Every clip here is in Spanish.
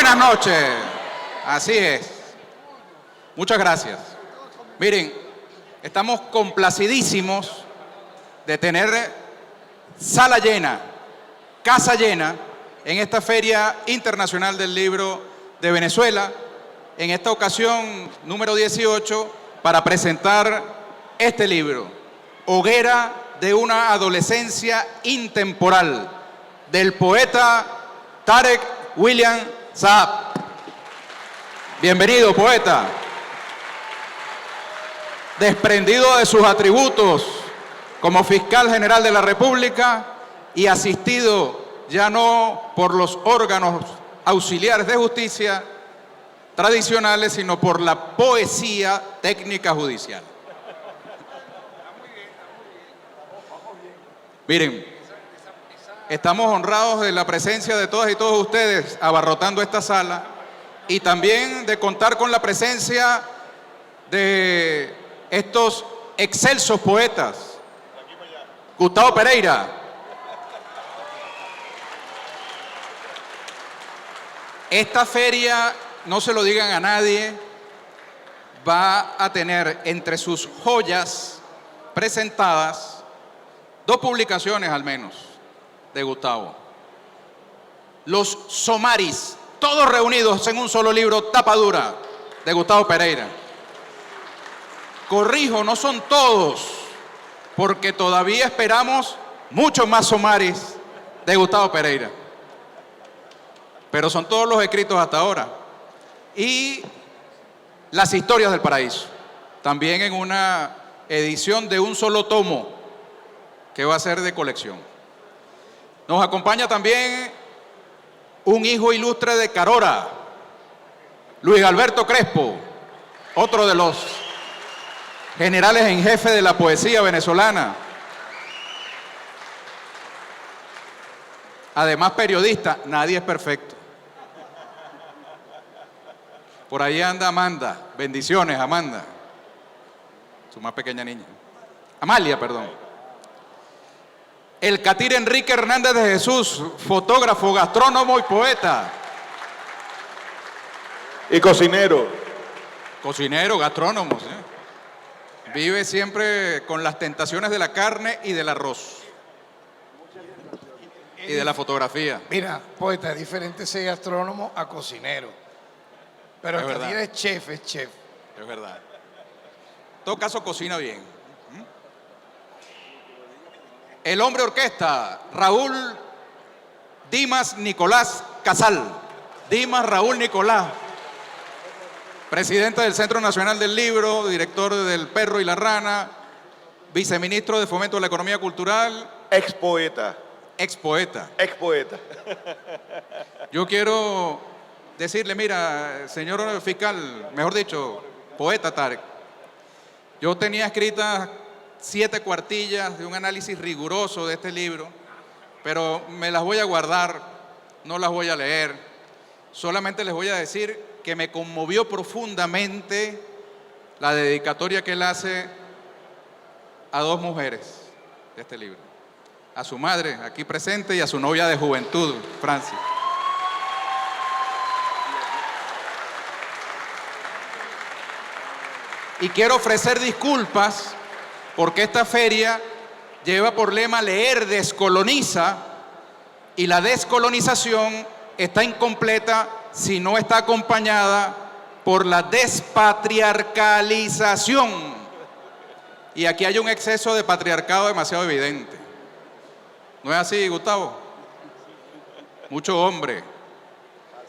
buenas noches. Así es. Muchas gracias. Miren, estamos complacidísimos de tener sala llena, casa llena, en esta Feria Internacional del Libro de Venezuela, en esta ocasión número 18, para presentar este libro, Hoguera de una adolescencia intemporal, del poeta Tarek William Saab. Bienvenido, poeta. Desprendido de sus atributos como fiscal general de la República y asistido ya no por los órganos auxiliares de justicia tradicionales, sino por la poesía técnica judicial. Miren, estamos honrados de la presencia de todas y todos ustedes abarrotando esta sala y también de contar con la presencia de estos excelsos poetas. Gustavo Pereira. Esta feria, no se lo digan a nadie, va a tener entre sus joyas presentadas 2 publicaciones al menos de Gustavo. Los Somaris, todos reunidos en un solo libro, tapa dura, de Gustavo Pereira. Corrijo, no son todos, porque todavía esperamos muchos más Somaris de Gustavo Pereira. Pero son todos los escritos hasta ahora. Y las historias del paraíso, también en una edición de un solo tomo, que va a ser de colección. Nos acompaña también un hijo ilustre de Carora, Luis Alberto Crespo, otro de los generales en jefe de la poesía venezolana. Además periodista, nadie es perfecto. Por ahí anda Amanda, bendiciones Amanda, su más pequeña niña. Amalia, perdón. El Catir Enrique Hernández de Jesús, fotógrafo, gastrónomo y poeta. Y cocinero. Cocinero, gastrónomo, ¿sí? Vive siempre con las tentaciones de la carne y del arroz. Y de la fotografía. Mira, poeta, es diferente ser gastrónomo a cocinero. Pero el Catir es chef, es chef. Es verdad. En todo caso, cocina bien. El hombre orquesta, Raúl Dimas Nicolás Casal. Dimas Raúl Nicolás. Presidente del Centro Nacional del Libro, director del Perro y la Rana, viceministro de Fomento de la Economía Cultural. Ex poeta. Ex poeta. Ex poeta. Yo quiero decirle, mira, señor fiscal, mejor dicho, poeta Tarek, yo tenía escritas 7 cuartillas de un análisis riguroso de este libro, pero me las voy a guardar, no las voy a leer. Solamente les voy a decir que me conmovió profundamente la dedicatoria que él hace a 2 mujeres de este libro. A su madre, aquí presente, y a su novia de juventud, Francis. Y quiero ofrecer disculpas porque esta feria lleva por lema Leer descoloniza, y la descolonización está incompleta si no está acompañada por la despatriarcalización. Y aquí hay un exceso de patriarcado demasiado evidente. ¿No es así, Gustavo? Mucho hombre.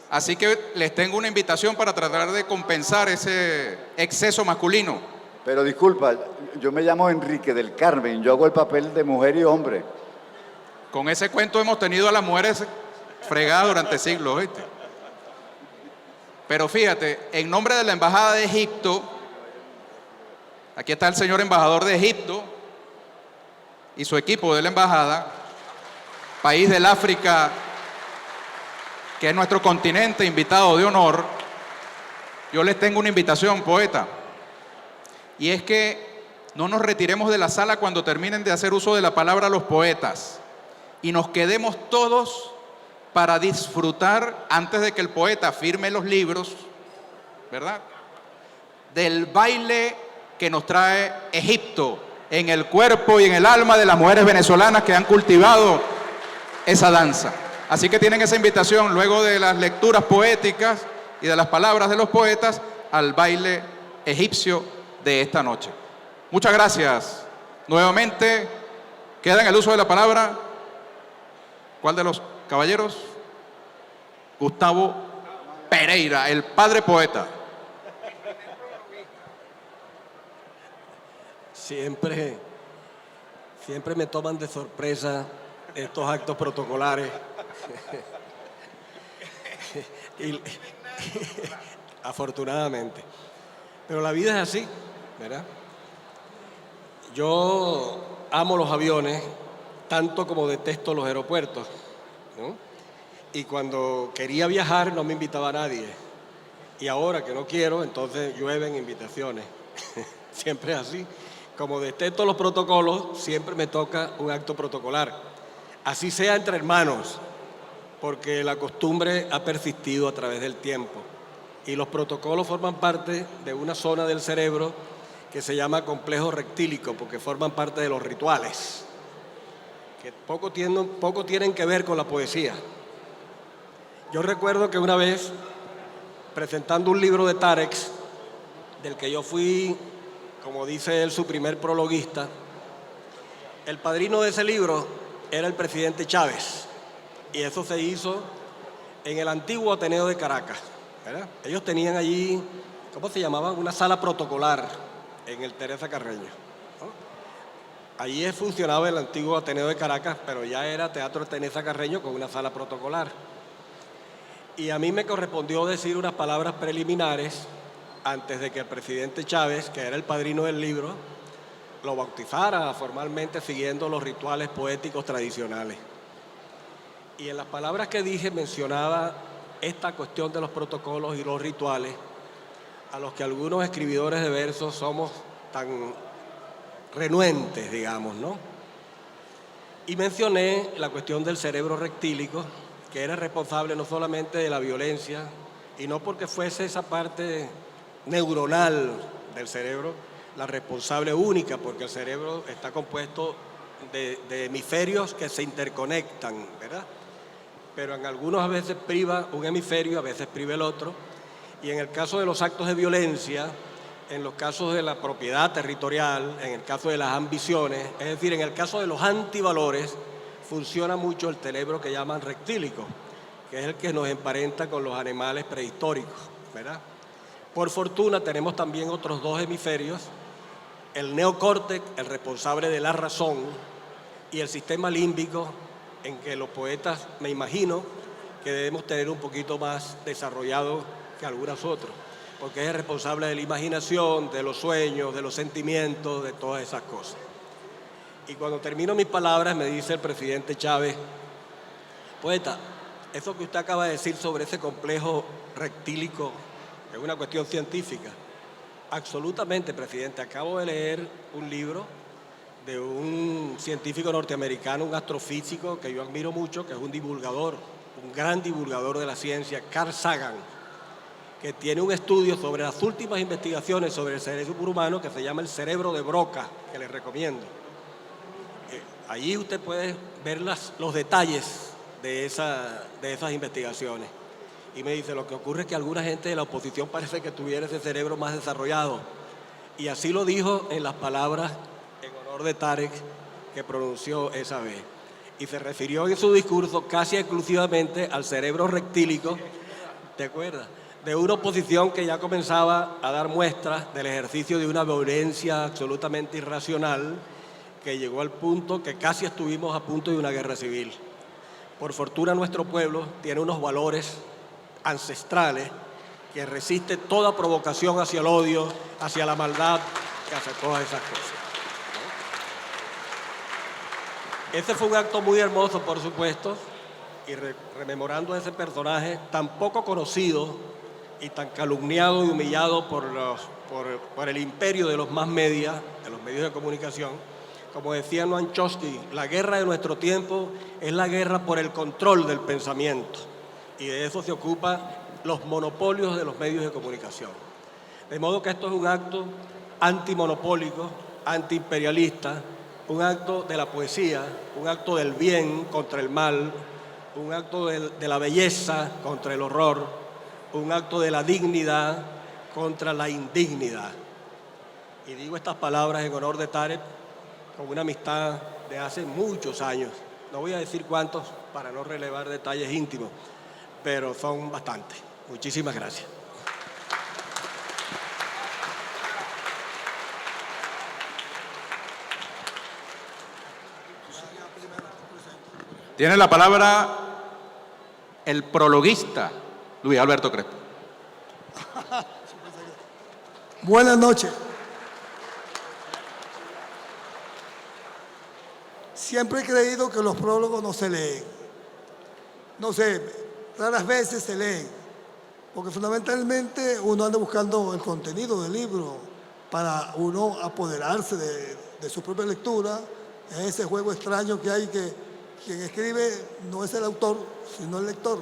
Así que les tengo una invitación para tratar de compensar ese exceso masculino. Pero disculpa, yo me llamo Enrique del Carmen, yo hago el papel de mujer y hombre. Con ese cuento hemos tenido a las mujeres fregadas durante siglos, ¿viste? Pero fíjate, en nombre de la Embajada de Egipto, aquí está el señor embajador de Egipto y su equipo de la embajada, país del África, que es nuestro continente invitado de honor. Yo les tengo una invitación, poeta, y es que no nos retiremos de la sala cuando terminen de hacer uso de la palabra los poetas y nos quedemos todos para disfrutar, antes de que el poeta firme los libros, ¿verdad?, del baile que nos trae Egipto en el cuerpo y en el alma de las mujeres venezolanas que han cultivado esa danza. Así que tienen esa invitación, luego de las lecturas poéticas y de las palabras de los poetas, al baile egipcio de esta noche. Muchas gracias. Nuevamente, queda en el uso de la palabra, ¿cuál de los caballeros? Gustavo Pereira, el padre poeta. Siempre me toman de sorpresa estos actos protocolares. Afortunadamente. Pero la vida es así, ¿verdad? Yo amo los aviones tanto como detesto los aeropuertos, ¿no? Y cuando quería viajar no me invitaba a nadie. Y ahora que no quiero, entonces llueven invitaciones. Siempre es así. Como detesto los protocolos, siempre me toca un acto protocolar. Así sea entre hermanos, porque la costumbre ha persistido a través del tiempo. Y los protocolos forman parte de una zona del cerebro que se llama complejo rectílico, porque forman parte de los rituales, que poco tienen que ver con la poesía. Yo recuerdo que una vez, presentando un libro de Tarek, del que yo fui, como dice él, su primer prologuista, el padrino de ese libro era el presidente Chávez, y eso se hizo en el antiguo Ateneo de Caracas, ¿verdad? Ellos tenían allí, ¿cómo se llamaba? Una sala protocolar en el Teresa Carreño, ¿no? Allí funcionaba el antiguo Ateneo de Caracas, pero ya era Teatro Teresa Carreño con una sala protocolar. Y a mí me correspondió decir unas palabras preliminares antes de que el presidente Chávez, que era el padrino del libro, lo bautizara formalmente siguiendo los rituales poéticos tradicionales. Y en las palabras que dije mencionaba esta cuestión de los protocolos y los rituales, a los que algunos escribidores de versos somos tan renuentes, digamos, ¿no? Y mencioné la cuestión del cerebro rectílico, que era responsable no solamente de la violencia, y no porque fuese esa parte neuronal del cerebro la responsable única, porque el cerebro está compuesto de hemisferios que se interconectan, ¿verdad? Pero en algunos a veces priva un hemisferio, a veces priva el otro, y en el caso de los actos de violencia, en los casos de la propiedad territorial, en el caso de las ambiciones, es decir, en el caso de los antivalores, funciona mucho el cerebro que llaman rectílico, que es el que nos emparenta con los animales prehistóricos, ¿verdad? Por fortuna tenemos también otros dos hemisferios, el neocórtex, el responsable de la razón, y el sistema límbico, en que los poetas, me imagino, que debemos tener un poquito más desarrollado que algunos otros, porque es el responsable de la imaginación, de los sueños, de los sentimientos, de todas esas cosas. Y cuando termino mis palabras me dice el presidente Chávez: poeta, eso que usted acaba de decir sobre ese complejo rectílico es una cuestión científica. Absolutamente, presidente. Acabo de leer un libro de un científico norteamericano, un astrofísico que yo admiro mucho, que es un divulgador, un gran divulgador de la ciencia, Carl Sagan, que tiene un estudio sobre las últimas investigaciones sobre el cerebro humano que se llama el cerebro de Broca, que les recomiendo. Allí usted puede ver los detalles de esas investigaciones. Y me dice, lo que ocurre es que alguna gente de la oposición parece que tuviera ese cerebro más desarrollado. Y así lo dijo en las palabras en honor de Tarek que pronunció esa vez. Y se refirió en su discurso casi exclusivamente al cerebro rectílico, ¿te acuerdas?, de una oposición que ya comenzaba a dar muestras del ejercicio de una violencia absolutamente irracional que llegó al punto que casi estuvimos a punto de una guerra civil. Por fortuna nuestro pueblo tiene unos valores ancestrales que resiste toda provocación hacia el odio, hacia la maldad, hacia todas esas cosas. Ese fue un acto muy hermoso, por supuesto, y rememorando a ese personaje tan poco conocido y tan calumniado y humillado por el imperio de los más media, de los medios de comunicación, como decía Noam Chomsky, la guerra de nuestro tiempo es la guerra por el control del pensamiento. Y de eso se ocupan los monopolios de los medios de comunicación. De modo que esto es un acto antimonopólico, antiimperialista, un acto de la poesía, un acto del bien contra el mal, un acto de la belleza contra el horror, un acto de la dignidad contra la indignidad. Y digo estas palabras en honor de Tarek, con una amistad de hace muchos años. No voy a decir cuántos para no relevar detalles íntimos, pero son bastantes. Muchísimas gracias. Tiene la palabra el prologuista, Luis Alberto Crespo. Buenas noches. Siempre he creído que los prólogos no se leen. No sé, raras veces se leen, porque fundamentalmente uno anda buscando el contenido del libro para uno apoderarse de su propia lectura, en ese juego extraño que hay que quien escribe no es el autor, sino el lector.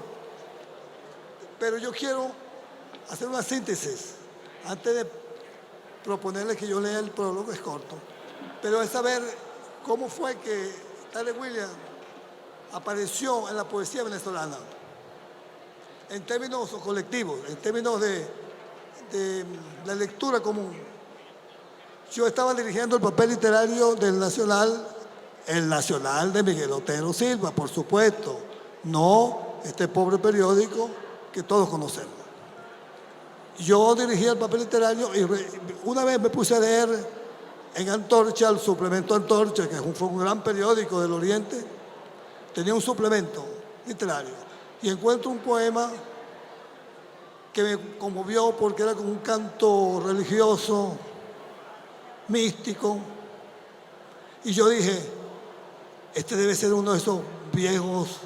Pero yo quiero hacer una síntesis antes de proponerle que yo lea el prólogo, es corto, pero es saber cómo fue que Tarek William apareció en la poesía venezolana, en términos colectivos, en términos de la lectura común. Yo estaba dirigiendo el papel literario del Nacional, el Nacional de Miguel Otero Silva, por supuesto, no este pobre periódico que todos conocemos. Yo dirigía el papel literario y una vez me puse a leer en Antorcha, el suplemento Antorcha, que fue un gran periódico del Oriente, tenía un suplemento literario y encuentro un poema que me conmovió porque era como un canto religioso, místico, y yo dije, este debe ser uno de esos viejos,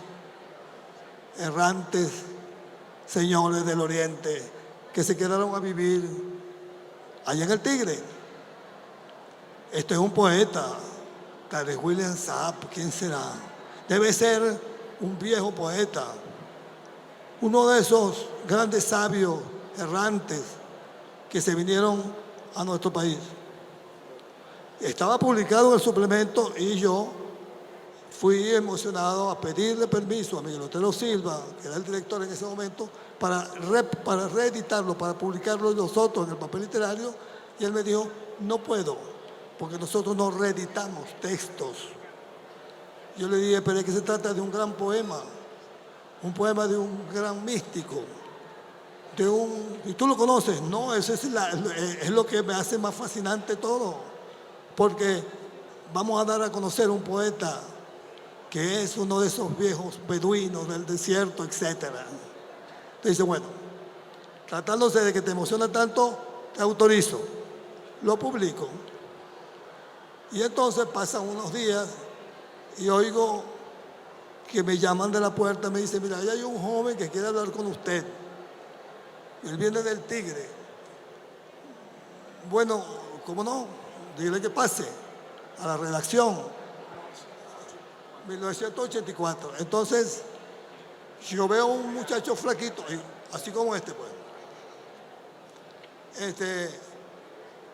errantes señores del Oriente que se quedaron a vivir allá en el Tigre. Este es un poeta, Tarek William Saab, ¿quién será? Debe ser un viejo poeta, uno de esos grandes sabios errantes que se vinieron a nuestro país. Estaba publicado en el suplemento y yo fui emocionado a pedirle permiso a Miguel Otero Silva, que era el director en ese momento, para reeditarlo, para publicarlo nosotros en el papel literario, y él me dijo, no puedo, porque nosotros no reeditamos textos. Yo le dije, pero es que se trata de un gran poema, un poema de un gran místico, ¿y tú lo conoces? No, eso es lo que me hace más fascinante todo, porque vamos a dar a conocer un poeta que es uno de esos viejos beduinos del desierto, etc. Dice, bueno, tratándose de que te emociona tanto, te autorizo, lo publico. Y entonces pasan unos días y oigo que me llaman de la puerta, me dice, mira, ahí hay un joven que quiere hablar con usted. Él viene del Tigre. Bueno, ¿cómo no? Dile que pase a la redacción. 1984. Entonces, yo veo un muchacho flaquito, así como este, pues,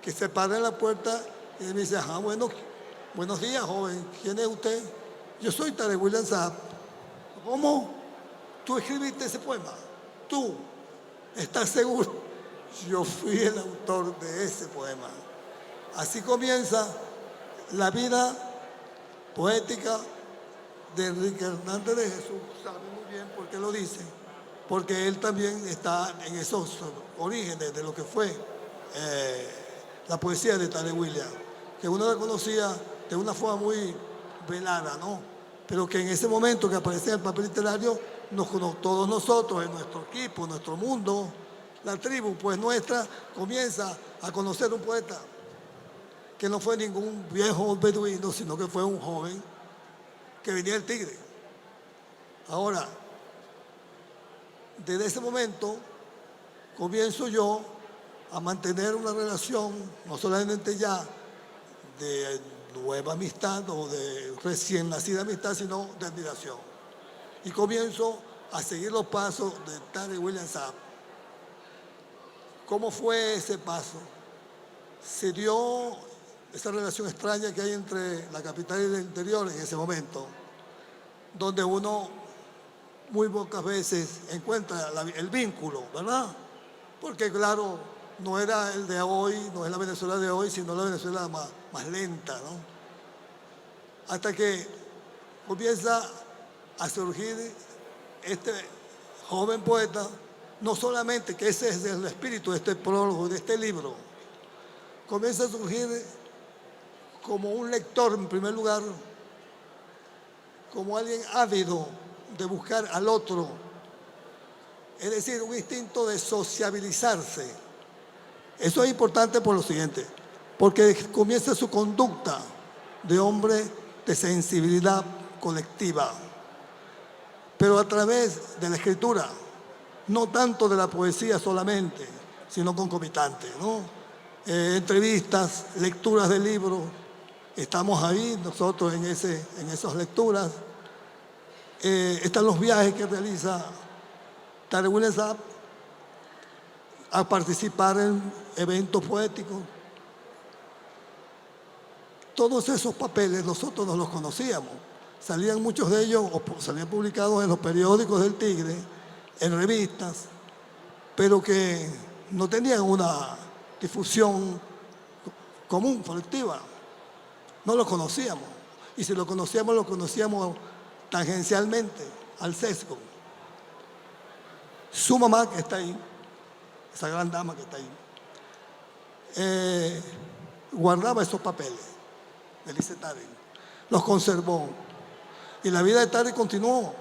que se para en la puerta y me dice, ajá, bueno, buenos días, joven, ¿quién es usted? Yo soy Tarek William Saab. ¿Cómo? ¿Tú escribiste ese poema? ¿Tú? ¿Estás seguro? Yo fui el autor de ese poema. Así comienza la vida poética de Enrique Hernández de Jesús. Sabe muy bien por qué lo dice, porque él también está en esos orígenes de lo que fue la poesía de Tarek William, que uno la conocía de una forma muy velada, ¿no? Pero que en ese momento que aparecía en el papel literario, todos nosotros, en nuestro equipo, en nuestro mundo, la tribu pues nuestra, comienza a conocer un poeta que no fue ningún viejo beduino, sino que fue un joven que venía del Tigre. Ahora, desde ese momento comienzo yo a mantener una relación, no solamente ya de nueva amistad o de recién nacida amistad, sino de admiración. Y comienzo a seguir los pasos de Tariq William Saab. ¿Cómo fue ese paso? Se dio esa relación extraña que hay entre la capital y el interior en ese momento, donde uno muy pocas veces encuentra el vínculo, ¿verdad? Porque claro, no era el de hoy, no es la Venezuela de hoy, sino la Venezuela más lenta, ¿no? Hasta que comienza a surgir este joven poeta, no solamente que ese es el espíritu de este prólogo, de este libro, comienza a surgir como un lector en primer lugar, como alguien ávido de buscar al otro, es decir, un instinto de sociabilizarse. Eso es importante por lo siguiente, porque comienza su conducta de hombre de sensibilidad colectiva, pero a través de la escritura, no tanto de la poesía solamente, sino concomitante, ¿no? Entrevistas, lecturas de libros, estamos ahí nosotros en esas lecturas. Están los viajes que realiza Tariq William Saab a participar en eventos poéticos. Todos esos papeles nosotros no los conocíamos. Salían muchos de ellos, o salían publicados en los periódicos del Tigre, en revistas, pero que no tenían una difusión común, colectiva. No lo conocíamos. Y si lo conocíamos tangencialmente, al sesgo. Su mamá, que está ahí, esa gran dama que está ahí, guardaba esos papeles de Elise Tariq, los conservó. Y la vida de Tariq continuó,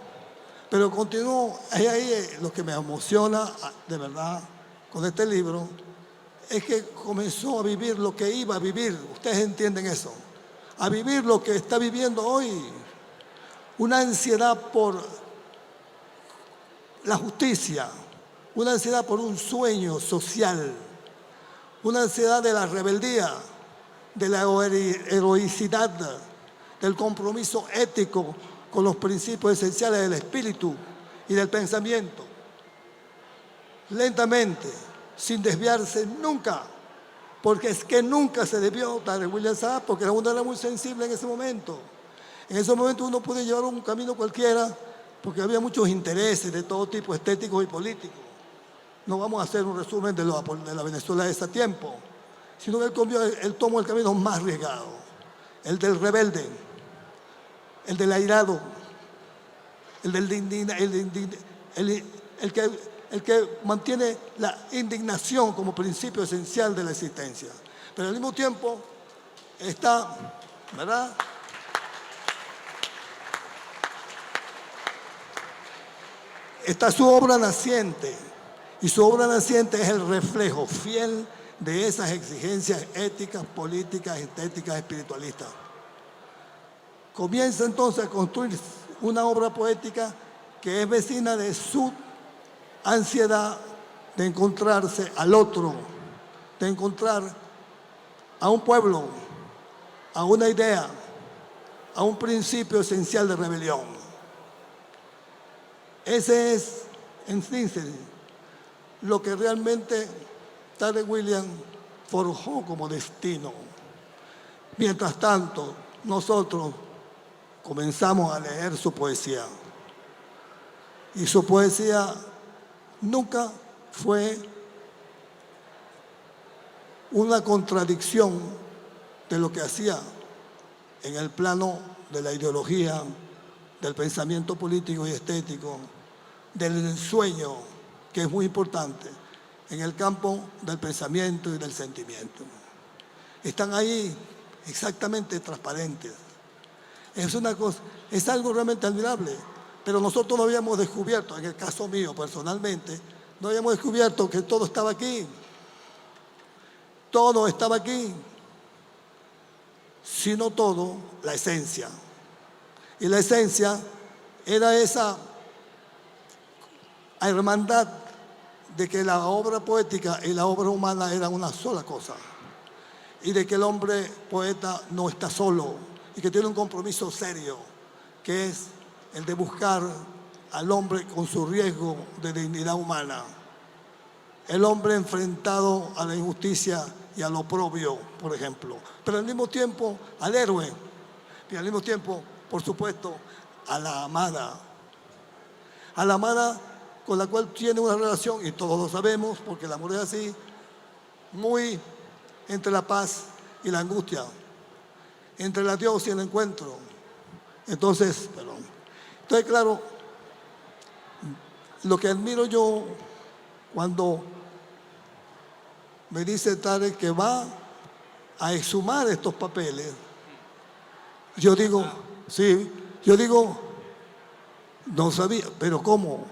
pero continuó. Ahí lo que me emociona de verdad con este libro es que comenzó a vivir lo que iba a vivir. Ustedes entienden eso, a vivir lo que está viviendo hoy. Una ansiedad por la justicia, una ansiedad por un sueño social, una ansiedad de la rebeldía, de la heroicidad, del compromiso ético con los principios esenciales del espíritu y del pensamiento. Lentamente, sin desviarse nunca, porque es que nunca se desvió Tariq William Saab, porque uno era muy sensible en ese momento. En ese momento uno puede llevar un camino cualquiera, porque había muchos intereses de todo tipo, estéticos y políticos. No vamos a hacer un resumen de la Venezuela de ese tiempo, sino que él tomó el camino más arriesgado, el del rebelde, el del airado, el que mantiene la indignación como principio esencial de la existencia. Pero al mismo tiempo está, ¿verdad?, está su obra naciente, y su obra naciente es el reflejo fiel de esas exigencias éticas, políticas, estéticas, espiritualistas. Comienza entonces a construir una obra poética que es vecina de su ansiedad de encontrarse al otro, de encontrar a un pueblo, a una idea, a un principio esencial de rebelión. Ese es, en síntesis, lo que realmente Tariq William forjó como destino. Mientras tanto, nosotros comenzamos a leer su poesía. Y su poesía nunca fue una contradicción de lo que hacía en el plano de la ideología, del pensamiento político y estético, del sueño, que es muy importante, en el campo del pensamiento y del sentimiento. Están ahí exactamente transparentes. Es una cosa, es algo realmente admirable, pero nosotros no habíamos descubierto, en el caso mío personalmente, no habíamos descubierto que todo estaba aquí. Todo estaba aquí, sino todo, la esencia. Y la esencia era esa hermandad de que la obra poética y la obra humana eran una sola cosa. y de que el hombre poeta no está solo y que tiene un compromiso serio, que es el de buscar al hombre con su riesgo de dignidad humana. El hombre enfrentado a la injusticia y al oprobio, por ejemplo. Pero al mismo tiempo al héroe. Y al mismo tiempo, por supuesto, a la amada. A la amada con la cual tiene una relación, y todos lo sabemos, porque el amor es así, muy entre la paz y la angustia, entre el adiós y el encuentro. Entonces, claro, lo que admiro yo cuando me dice Tarek que va a exhumar estos papeles, yo digo, sí, no sabía, pero ¿cómo?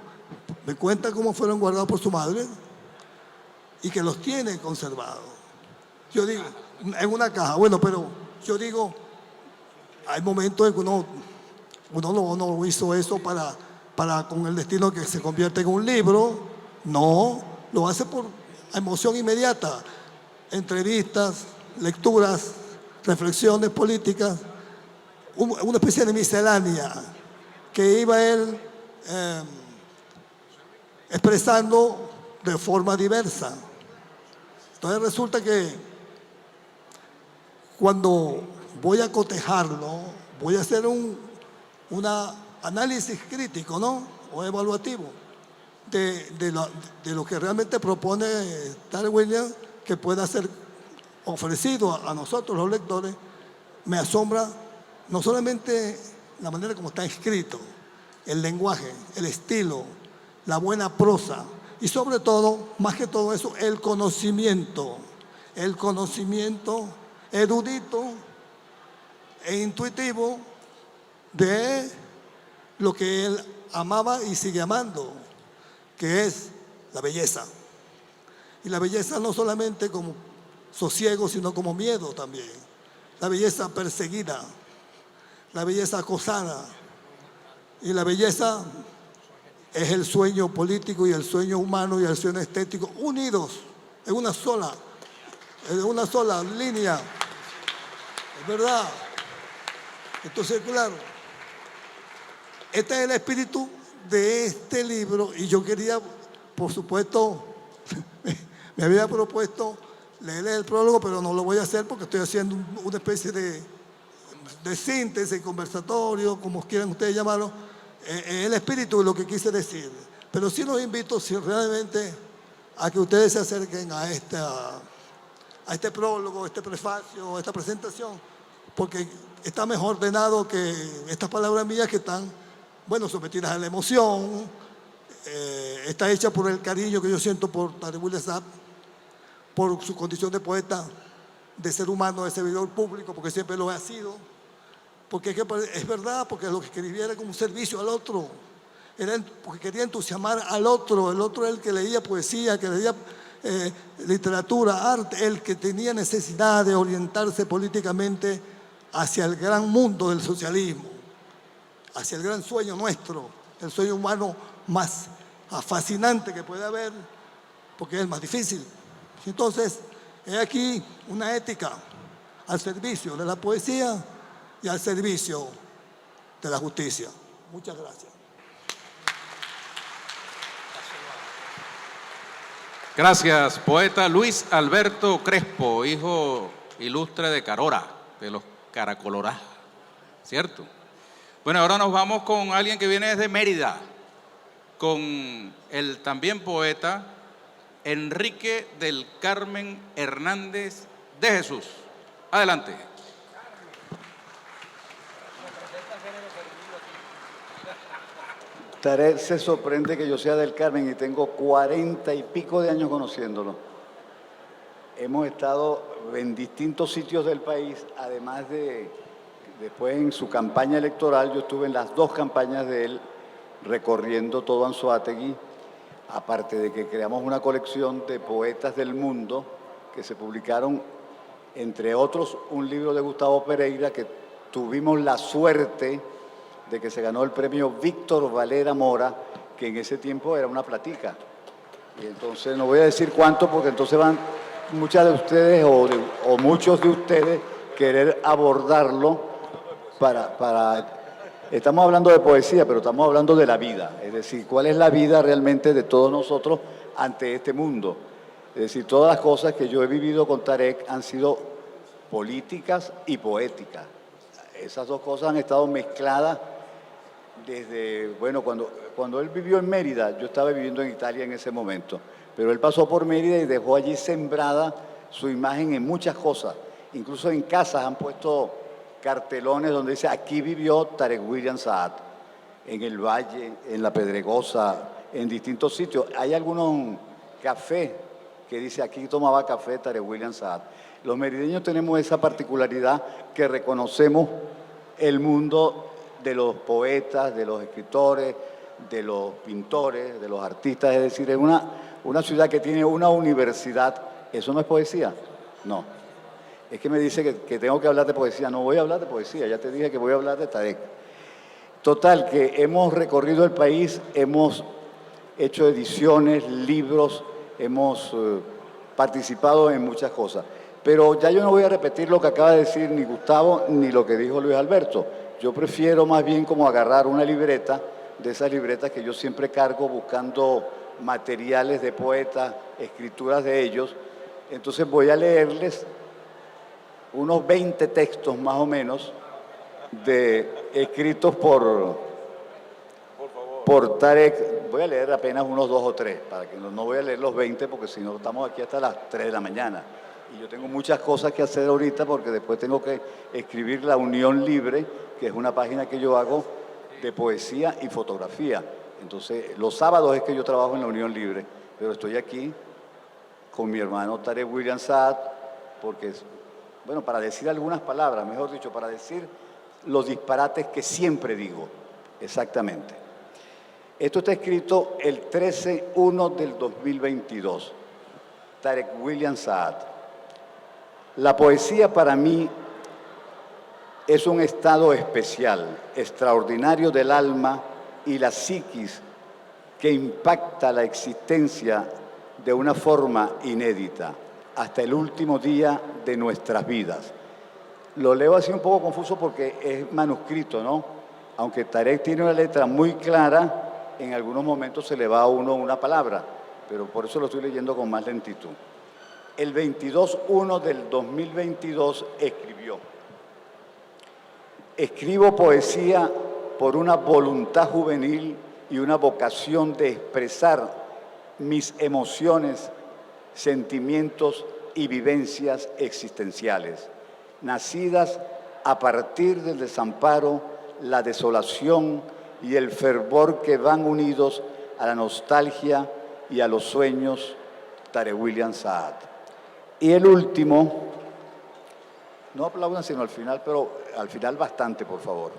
Me cuenta cómo fueron guardados por su madre y que los tiene conservados. Yo digo, en una caja, bueno, pero yo digo, hay momentos en que uno no hizo eso para con el destino que se convierte en un libro, no, lo hace por emoción inmediata, entrevistas, lecturas, reflexiones políticas, una especie de miscelánea que iba él expresando de forma diversa. Entonces resulta que cuando voy a cotejarlo, voy a hacer un análisis crítico, ¿no? O evaluativo de lo que realmente propone Tarek William que pueda ser ofrecido a nosotros los lectores. Me asombra no solamente la manera como está escrito, el lenguaje, el estilo, la buena prosa y sobre todo, más que todo eso, el conocimiento erudito e intuitivo de lo que él amaba y sigue amando, que es la belleza. Y la belleza no solamente como sosiego, sino como miedo también. La belleza perseguida, la belleza acosada. Y la belleza es el sueño político y el sueño humano y el sueño estético unidos en una sola línea. Es verdad. Entonces, claro, este es el espíritu de este libro y yo quería, por supuesto, me había propuesto leer el prólogo, pero no lo voy a hacer porque estoy haciendo una especie de síntesis, conversatorio, como quieran ustedes llamarlo, el espíritu de lo que quise decir. Pero sí los invito realmente a que ustedes se acerquen a este prólogo, este prefacio, esta presentación, porque está mejor ordenado que estas palabras mías que están, bueno, sometidas a la emoción. Está hecha por el cariño que yo siento por Tarek William Saab, por su condición de poeta, de ser humano, de servidor público, porque siempre lo ha sido. Porque es verdad, porque lo que escribía era como un servicio al otro, porque quería entusiasmar al otro. El otro era el que leía poesía, que leía literatura, arte, el que tenía necesidad de orientarse políticamente hacia el gran mundo del socialismo, hacia el gran sueño nuestro, el sueño humano más fascinante que puede haber, porque es el más difícil. Entonces, he aquí una ética al servicio de la poesía y al servicio de la justicia. Muchas gracias. Gracias, poeta Luis Alberto Crespo, hijo ilustre de Carora, de los Caracolorá, ¿cierto? Bueno, ahora nos vamos con alguien que viene desde Mérida, con el también poeta Enrique del Carmen Hernández de Jesús. Adelante. Tarek se sorprende que yo sea del Carmen y tengo 40 y pico de años conociéndolo. Hemos estado en distintos sitios del país, además de, después en su campaña electoral, yo estuve en las dos campañas de él, recorriendo todo Anzoátegui, aparte de que creamos una colección de poetas del mundo que se publicaron, entre otros, un libro de Gustavo Pereira que tuvimos la suerte de que se ganó el premio Víctor Valera Mora, que en ese tiempo era una platica. Y entonces no voy a decir cuánto porque entonces muchas de ustedes o muchos de ustedes querer abordarlo Estamos hablando de poesía, pero estamos hablando de la vida. Es decir, ¿cuál es la vida realmente de todos nosotros ante este mundo? Es decir, todas las cosas que yo he vivido con Tarek han sido políticas y poéticas. Esas dos cosas han estado mezcladas desde, bueno, cuando él vivió en Mérida, yo estaba viviendo en Italia en ese momento, pero él pasó por Mérida y dejó allí sembrada su imagen en muchas cosas. Incluso en casas han puesto cartelones donde dice, aquí vivió Tarek William Saad, en el Valle, en la Pedregosa, en distintos sitios. Hay algunos cafés que dice, aquí tomaba café Tarek William Saad. Los merideños tenemos esa particularidad que reconocemos el mundo de los poetas, de los escritores, de los pintores, de los artistas. Es decir, es una ciudad que tiene una universidad. ¿Eso no es poesía? No. Es que me dice que tengo que hablar de poesía. No voy a hablar de poesía, ya te dije que voy a hablar de Tarek. Total, que hemos recorrido el país, hemos hecho ediciones, libros, hemos participado en muchas cosas. Pero ya yo no voy a repetir lo que acaba de decir ni Gustavo ni lo que dijo Luis Alberto. Yo prefiero más bien como agarrar una libreta, de esas libretas que yo siempre cargo buscando materiales de poetas, escrituras de ellos. Entonces voy a leerles unos 20 textos más o menos escritos por Tarek. Voy a leer apenas unos 2 o 3, para que no voy a leer los 20 porque si no estamos aquí hasta las 3 de la mañana. Y yo tengo muchas cosas que hacer ahorita porque después tengo que escribir La Unión Libre, que es una página que yo hago de poesía y fotografía. Entonces, los sábados es que yo trabajo en La Unión Libre, pero estoy aquí con mi hermano Tarek William Saad porque bueno, para decir algunas palabras, mejor dicho, para decir los disparates que siempre digo, exactamente. Esto está escrito el 13/1 del 2022. Tarek William Saad. La poesía para mí es un estado especial, extraordinario del alma y la psiquis que impacta la existencia de una forma inédita hasta el último día de nuestras vidas. Lo leo así un poco confuso porque es manuscrito, ¿no? Aunque Tarek tiene una letra muy clara, en algunos momentos se le va a uno una palabra, pero por eso lo estoy leyendo con más lentitud. El 22/1 del 2022 escribió: escribo poesía por una voluntad juvenil y una vocación de expresar mis emociones, sentimientos y vivencias existenciales, nacidas a partir del desamparo, la desolación y el fervor que van unidos a la nostalgia y a los sueños. Tarek William Saad. Y el último, no aplaudan sino al final, pero al final bastante, por favor.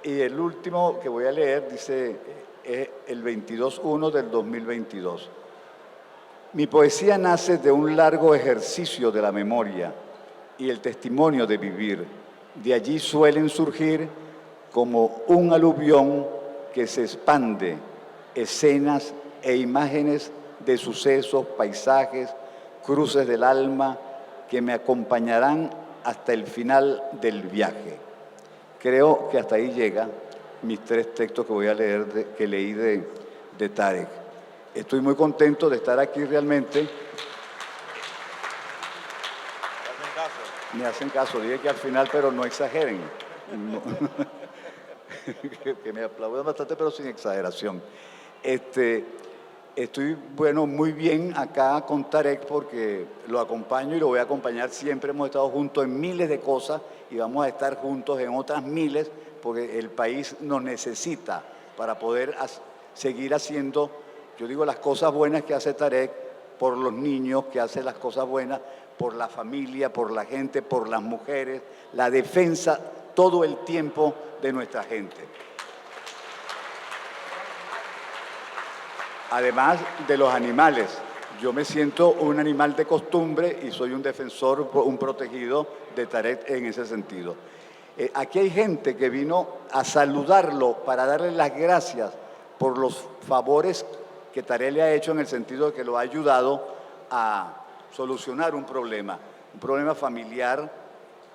Y el último que voy a leer dice, es el 22/1 del 2022. Mi poesía nace de un largo ejercicio de la memoria y el testimonio de vivir. De allí suelen surgir, como un aluvión que se expande, escenas e imágenes de sucesos, paisajes, cruces del alma que me acompañarán hasta el final del viaje. Creo que hasta ahí llega mis 3 textos que voy a leer, que leí de Tarek. Estoy muy contento de estar aquí realmente. Me hacen caso, dije que al final, pero no exageren. No. Que me aplaudan bastante, pero sin exageración. Estoy, bueno, muy bien acá con Tarek porque lo acompaño y lo voy a acompañar siempre. Hemos estado juntos en miles de cosas y vamos a estar juntos en otras miles porque el país nos necesita para poder seguir haciendo, yo digo, las cosas buenas que hace Tarek por los niños, que hace las cosas buenas por la familia, por la gente, por las mujeres, la defensa todo el tiempo de nuestra gente. Además de los animales, yo me siento un animal de costumbre y soy un defensor, un protegido de Tarek en ese sentido. Aquí hay gente que vino a saludarlo para darle las gracias por los favores que Tarek le ha hecho en el sentido de que lo ha ayudado a solucionar un problema familiar.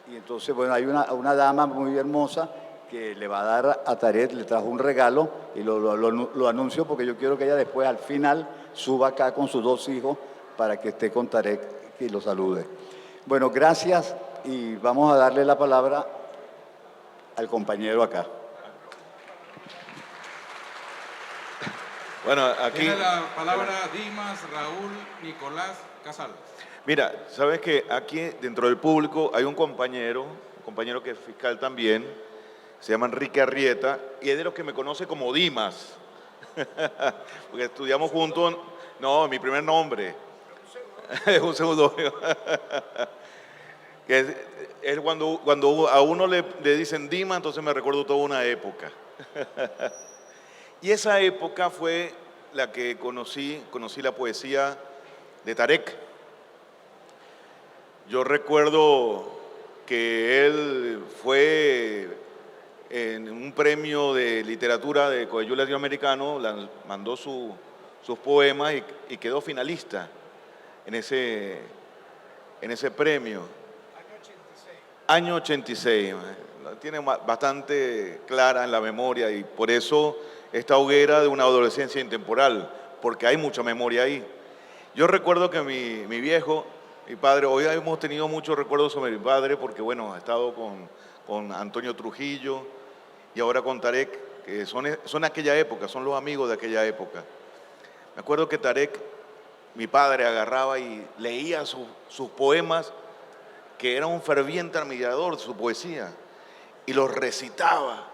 Y entonces, bueno, hay una dama muy hermosa que le va a dar a Tarek, le trajo un regalo y lo anuncio porque yo quiero que ella después, al final, suba acá con sus 2 hijos para que esté con Tarek y lo salude. Bueno, gracias y vamos a darle la palabra al compañero acá. Bueno, aquí... Tiene la palabra Dimas Raúl Nicolás Casal. Mira, sabes que aquí dentro del público hay un compañero que es fiscal también, se llama Enrique Arrieta, y es de los que me conoce como Dimas, porque estudiamos juntos, no, mi primer nombre, es un seudónimo, que es cuando a uno le dicen Dimas, entonces me recuerdo toda una época. Y esa época fue la que conocí la poesía de Tarek. Yo recuerdo que él fue en un premio de literatura de Coello Latinoamericano, mandó sus poemas y quedó finalista en ese premio. Año 86. La tiene bastante clara en la memoria y por eso esta hoguera de una adolescencia intemporal, porque hay mucha memoria ahí. Yo recuerdo que mi viejo, mi padre, hoy hemos tenido muchos recuerdos sobre mi padre porque, bueno, ha estado con Antonio Trujillo y ahora con Tarek, que son aquella época, son los amigos de aquella época. Me acuerdo que Tarek, mi padre, agarraba y leía sus poemas, que era un ferviente admirador de su poesía, y los recitaba.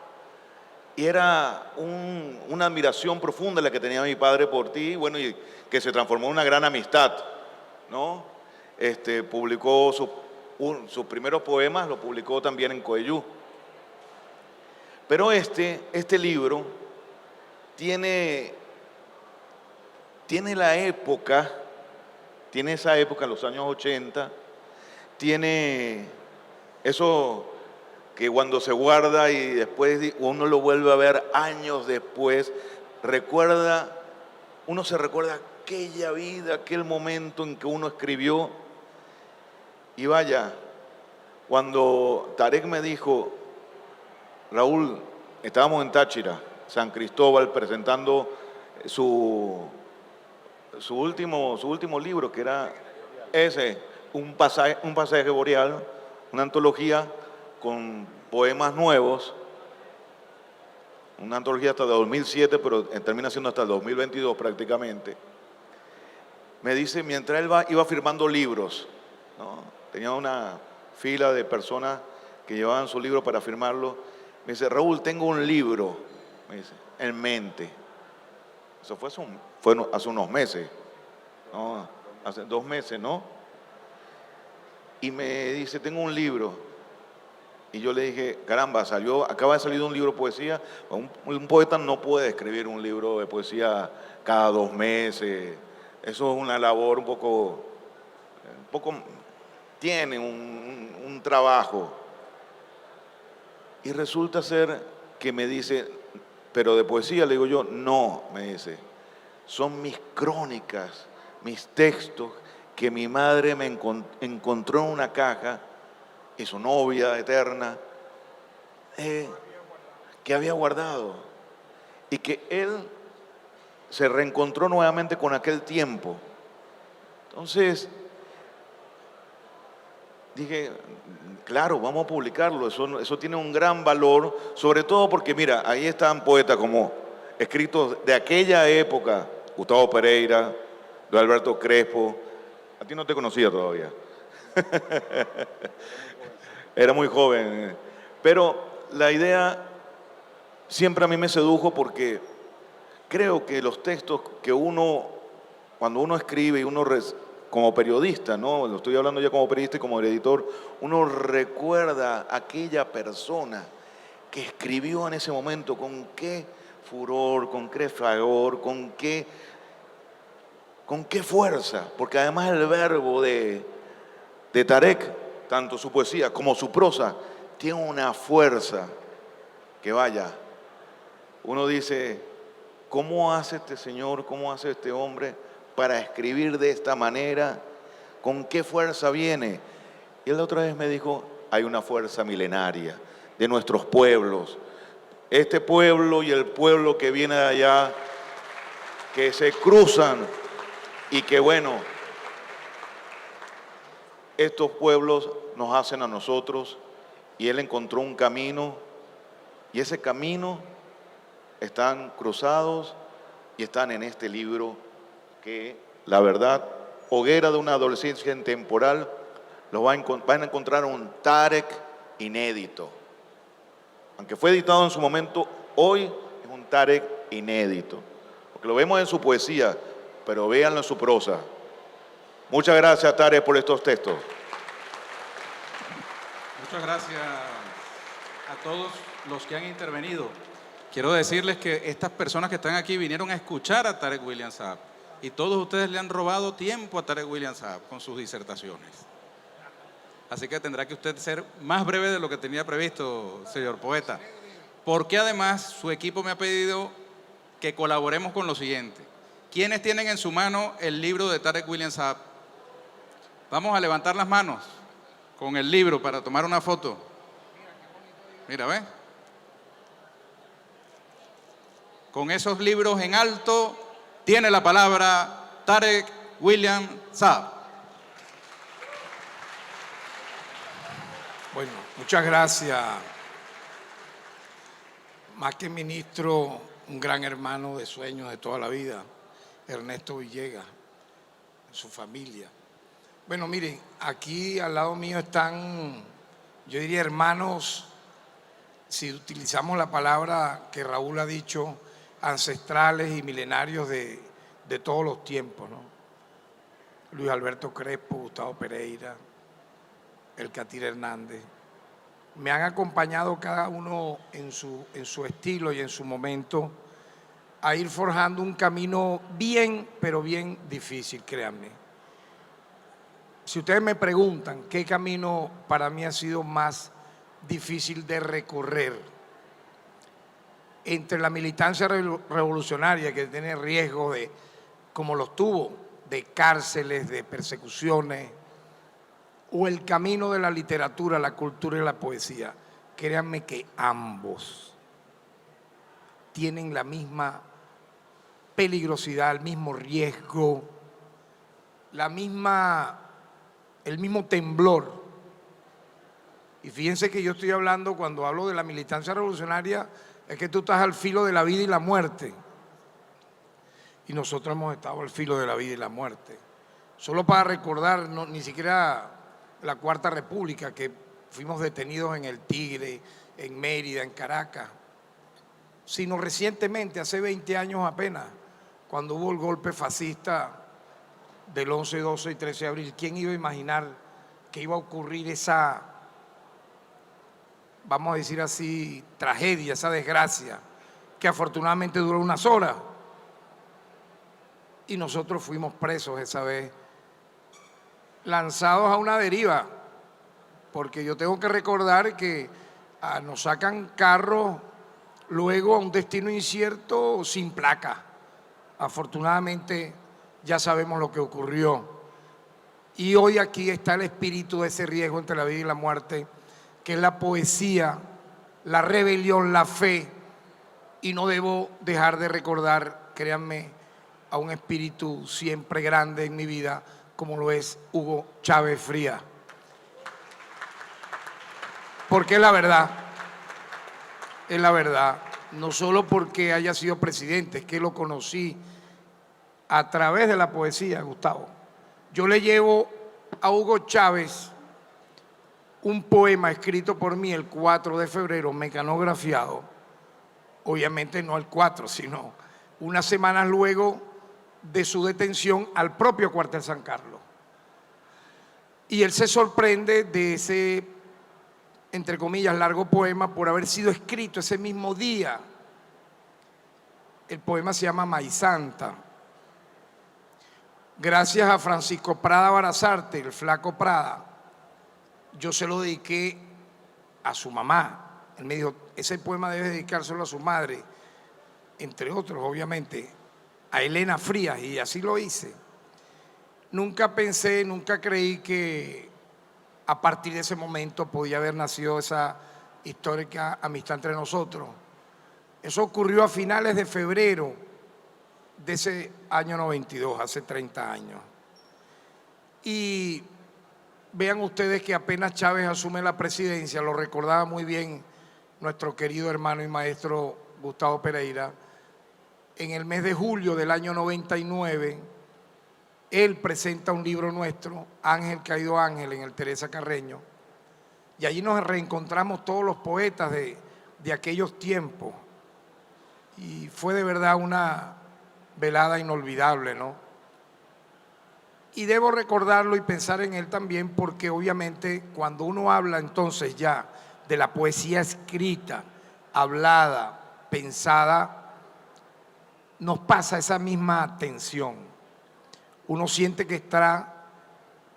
Y era una admiración profunda la que tenía mi padre por ti, bueno, y que se transformó en una gran amistad, ¿no? Publicó sus primeros poemas, lo publicó también en Coellú. Pero este libro tiene la época, tiene esa época, los años 80, tiene eso que cuando se guarda y después uno lo vuelve a ver años después, uno se recuerda aquella vida, aquel momento en que uno escribió. Y vaya, cuando Tarek me dijo, Raúl, estábamos en Táchira, San Cristóbal, presentando su último libro, que era un pasaje boreal, una antología con poemas nuevos, una antología hasta 2007, pero termina siendo hasta el 2022 prácticamente. Me dice, mientras él iba firmando libros, ¿no? Tenía una fila de personas que llevaban su libro para firmarlo, me dice, Raúl, tengo un libro, me dice, en mente. Eso fue hace unos meses, ¿no? Hace 2 meses, ¿no? Y me dice, tengo un libro. Y yo le dije, caramba, acaba de salir un libro de poesía. Un poeta no puede escribir un libro de poesía cada 2 meses. Eso es una labor un poco tiene un trabajo. Y resulta ser que me dice, pero de poesía, le digo yo, no, me dice, son mis crónicas, mis textos que mi madre me encontró en una caja, y su novia eterna, que había guardado, y que él se reencontró nuevamente con aquel tiempo. Entonces, dije, claro, vamos a publicarlo, eso tiene un gran valor, sobre todo porque, mira, ahí están poetas como escritos de aquella época, Gustavo Pereira, Luis Alberto Crespo. A ti no te conocía todavía. Era muy joven, pero la idea siempre a mí me sedujo porque creo que los textos que cuando uno escribe y como periodista, ¿no? Lo estoy hablando ya como periodista y como editor, uno recuerda a aquella persona que escribió en ese momento, con qué furor, con qué fragor, con qué fuerza, porque además el verbo de Tarek, tanto su poesía como su prosa, tiene una fuerza que vaya. Uno dice, ¿cómo hace este señor, cómo hace este hombre para escribir de esta manera? ¿Con qué fuerza viene? Y la otra vez me dijo, hay una fuerza milenaria de nuestros pueblos. Este pueblo y el pueblo que viene de allá, que se cruzan y que bueno, estos pueblos nos hacen a nosotros y él encontró un camino y ese camino están cruzados y están en este libro que la verdad, Hoguera de una adolescencia intemporal, van a encontrar un Tarek inédito. Aunque fue editado en su momento, hoy es un Tarek inédito. Porque lo vemos en su poesía, pero véanlo en su prosa. Muchas gracias, Tarek, por estos textos. Muchas gracias a todos los que han intervenido. Quiero decirles que estas personas que están aquí vinieron a escuchar a Tarek William Saab y todos ustedes le han robado tiempo a Tarek William Saab con sus disertaciones. Así que tendrá que usted ser más breve de lo que tenía previsto, señor poeta. Porque además su equipo me ha pedido que colaboremos con lo siguiente. ¿Quiénes tienen en su mano el libro de Tarek William Saab? Vamos a levantar las manos con el libro para tomar una foto. Mira, ¿ves? Con esos libros en alto, tiene la palabra Tarek William Saab. Bueno, muchas gracias. Más que ministro, un gran hermano de sueños de toda la vida, Ernesto Villegas, su familia. Bueno, miren, aquí al lado mío están, yo diría hermanos, si utilizamos la palabra que Raúl ha dicho, ancestrales y milenarios de todos los tiempos, ¿no? Luis Alberto Crespo, Gustavo Pereira, el Catir Hernández. Me han acompañado cada uno en su estilo y en su momento a ir forjando un camino bien, pero bien difícil, créanme. Si ustedes me preguntan qué camino para mí ha sido más difícil de recorrer, entre la militancia revolucionaria que tiene riesgos de, como los tuvo, de cárceles, de persecuciones, o el camino de la literatura, la cultura y la poesía, créanme que ambos tienen la misma peligrosidad, el mismo riesgo, el mismo temblor. Y fíjense que yo estoy hablando, cuando hablo de la militancia revolucionaria, es que tú estás al filo de la vida y la muerte. Y nosotros hemos estado al filo de la vida y la muerte. Solo para recordar, ni siquiera la Cuarta República, que fuimos detenidos en el Tigre, en Mérida, en Caracas, sino recientemente, hace 20 años apenas, cuando hubo el golpe fascista del 11, 12 y 13 de abril. ¿Quién iba a imaginar que iba a ocurrir esa, vamos a decir así, tragedia, esa desgracia, que afortunadamente duró unas horas? Y nosotros fuimos presos esa vez, lanzados a una deriva, porque yo tengo que recordar que nos sacan carros luego a un destino incierto sin placa. Afortunadamente ya sabemos lo que ocurrió. Y hoy aquí está el espíritu de ese riesgo entre la vida y la muerte, que es la poesía, la rebelión, la fe. Y no debo dejar de recordar, créanme, a un espíritu siempre grande en mi vida, como lo es Hugo Chávez Frías. Porque es la verdad, no solo porque haya sido presidente, es que lo conocí a través de la poesía, Gustavo. Yo le llevo a Hugo Chávez un poema escrito por mí el 4 de febrero, mecanografiado, obviamente no el 4, sino unas semanas luego de su detención al propio cuartel San Carlos. Y él se sorprende de ese, entre comillas, largo poema por haber sido escrito ese mismo día. El poema se llama Maizanta. Gracias a Francisco Prada Barazarte, el flaco Prada, yo se lo dediqué a su mamá. Él me dijo, ese poema debe dedicárselo a su madre, entre otros, obviamente, a Elena Frías, y así lo hice. nunca pensé, nunca creí que a partir de ese momento podía haber nacido esa histórica amistad entre nosotros. Eso ocurrió a finales de febrero de ese año 92, hace 30 años. Y vean ustedes que apenas Chávez asume la presidencia, lo recordaba muy bien nuestro querido hermano y maestro Gustavo Pereira, en el mes de julio del año 99, él presenta un libro nuestro, Ángel Caído Ángel, en el Teresa Carreño, y allí nos reencontramos todos los poetas de aquellos tiempos, y fue de verdad una velada inolvidable, ¿no? Y debo recordarlo y pensar en él también porque obviamente cuando uno habla entonces ya de la poesía escrita, hablada, pensada, nos pasa esa misma tensión. Uno siente que está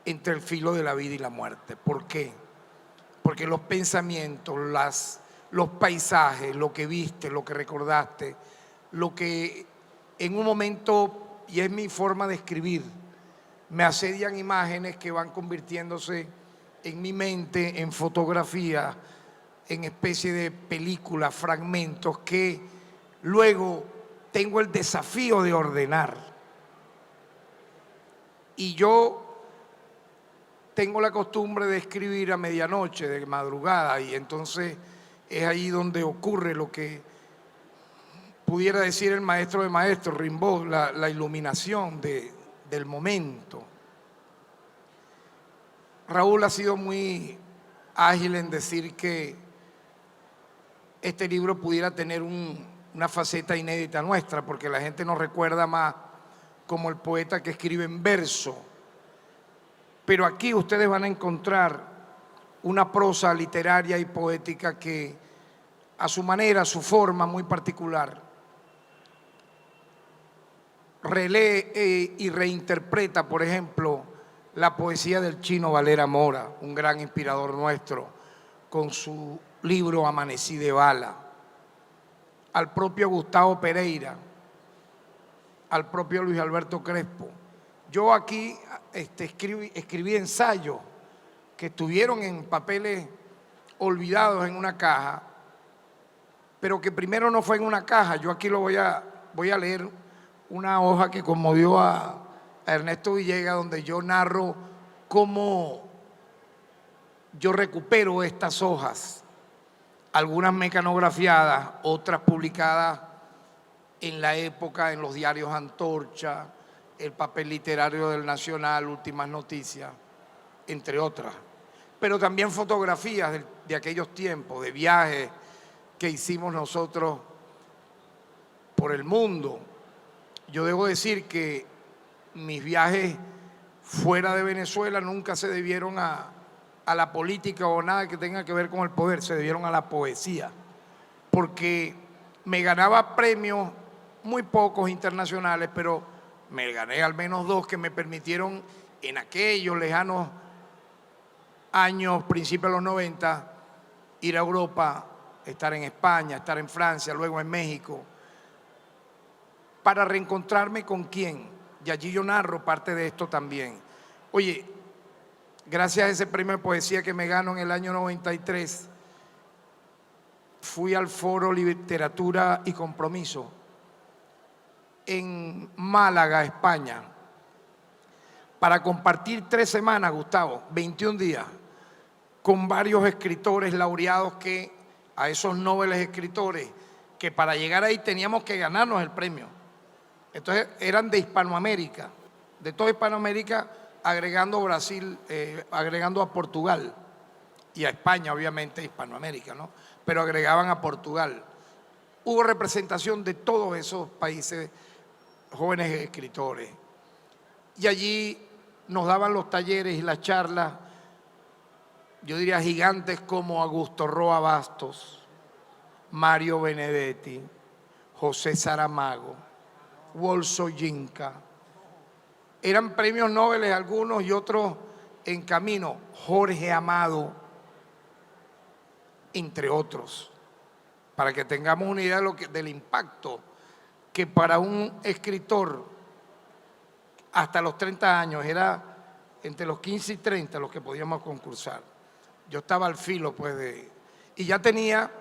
entre el filo de la vida y la muerte. ¿Por qué? Porque los pensamientos, los paisajes, lo que viste, lo que recordaste, lo que en un momento, y es mi forma de escribir, me asedian imágenes que van convirtiéndose en mi mente, en fotografía, en especie de películas, fragmentos que luego tengo el desafío de ordenar. Y yo tengo la costumbre de escribir a medianoche, de madrugada, y entonces es ahí donde ocurre lo que pudiera decir el maestro de maestros, Rimbaud, la iluminación del momento. Raúl ha sido muy ágil en decir que este libro pudiera tener una faceta inédita nuestra, porque la gente nos recuerda más como el poeta que escribe en verso. Pero aquí ustedes van a encontrar una prosa literaria y poética que a su manera, a su forma muy particular, relee y reinterpreta, por ejemplo, la poesía del Chino Valera Mora, un gran inspirador nuestro, con su libro Amanecí de Bala, al propio Gustavo Pereira, al propio Luis Alberto Crespo. Yo aquí escribí ensayos que estuvieron en papeles olvidados en una caja, pero que primero no fue en una caja. Yo aquí voy a leer una hoja que conmovió a Ernesto Villegas, donde yo narro cómo yo recupero estas hojas, algunas mecanografiadas, otras publicadas en la época en los diarios Antorcha, el papel literario del Nacional, Últimas Noticias, entre otras. Pero también fotografías de aquellos tiempos, de viajes que hicimos nosotros por el mundo. Yo debo decir que mis viajes fuera de Venezuela nunca se debieron a la política o nada que tenga que ver con el poder, se debieron a la poesía, porque me ganaba premios, muy pocos internacionales, pero me gané al menos 2 que me permitieron en aquellos lejanos años, principios de los 90, ir a Europa, estar en España, estar en Francia, luego en México, para reencontrarme con quién. Y allí yo narro parte de esto también. Oye, gracias a ese premio de poesía que me gano en el año 93, fui al Foro Literatura y Compromiso en Málaga, España, para compartir 3 semanas, Gustavo, 21 días, con varios escritores laureados a esos nobles escritores, que para llegar ahí teníamos que ganarnos el premio. Entonces eran de Hispanoamérica, de toda Hispanoamérica, agregando Brasil, agregando a Portugal y a España, obviamente Hispanoamérica, ¿no? Pero agregaban a Portugal. Hubo representación de todos esos países, jóvenes escritores. Y allí nos daban los talleres y las charlas, yo diría gigantes como Augusto Roa Bastos, Mario Benedetti, José Saramago, Wolso Yinka. Eran premios Nobel algunos y otros en camino, Jorge Amado, entre otros, para que tengamos una idea del impacto que para un escritor hasta los 30 años, era entre los 15 y 30 los que podíamos concursar. Yo estaba al filo, pues, y ya tenía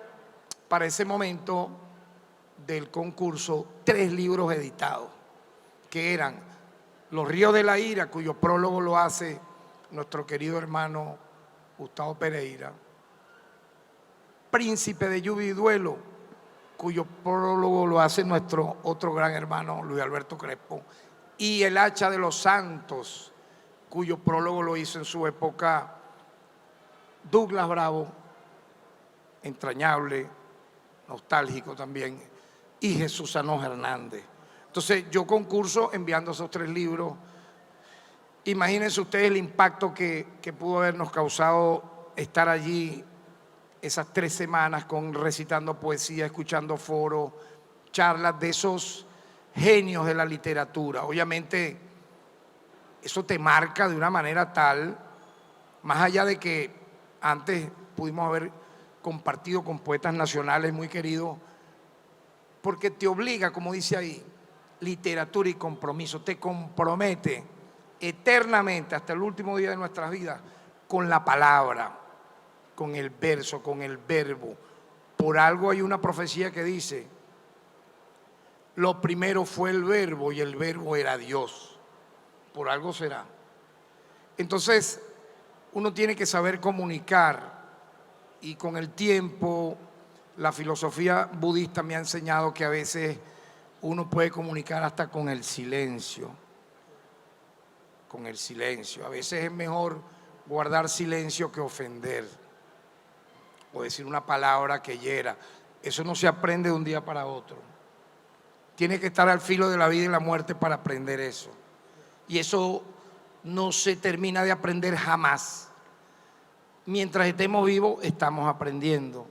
para ese momento del concurso 3 libros editados, que eran Los ríos de la ira, cuyo prólogo lo hace nuestro querido hermano Gustavo Pereira, Príncipe de lluvia y duelo, cuyo prólogo lo hace nuestro otro gran hermano Luis Alberto Crespo, y El hacha de los santos, cuyo prólogo lo hizo en su época Douglas Bravo, entrañable, nostálgico también, y Jesús Sanós Hernández. Entonces yo concurso enviando esos 3 libros. Imagínense ustedes el impacto que pudo habernos causado estar allí esas 3 semanas recitando poesía, escuchando foros, charlas de esos genios de la literatura. Obviamente eso te marca de una manera tal, más allá de que antes pudimos haber compartido con poetas nacionales muy queridos, porque te obliga, como dice ahí, literatura y compromiso, te compromete eternamente hasta el último día de nuestras vidas con la palabra, con el verso, con el verbo. Por algo hay una profecía que dice, lo primero fue el verbo y el verbo era Dios. Por algo será. Entonces, uno tiene que saber comunicar, y con el tiempo la filosofía budista me ha enseñado que a veces uno puede comunicar hasta con el silencio. Con el silencio. A veces es mejor guardar silencio que ofender o decir una palabra que hiera. Eso no se aprende de un día para otro. Tiene que estar al filo de la vida y la muerte para aprender eso. Y eso no se termina de aprender jamás. Mientras estemos vivos, estamos aprendiendo.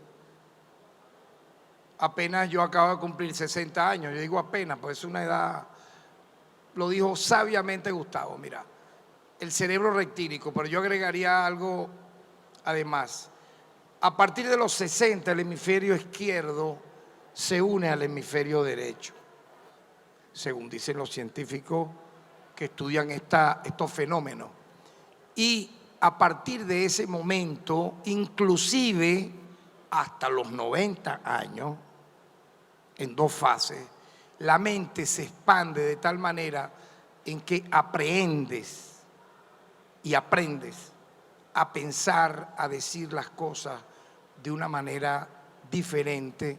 Apenas yo acabo de cumplir 60 años. Yo digo apenas, pues es una edad, lo dijo sabiamente Gustavo, mira, el cerebro rectílico, pero yo agregaría algo además. A partir de los 60, el hemisferio izquierdo se une al hemisferio derecho, según dicen los científicos que estudian estos fenómenos. Y a partir de ese momento, inclusive hasta los 90 años, en 2 fases, la mente se expande de tal manera en que aprehendes y aprendes a pensar, a decir las cosas de una manera diferente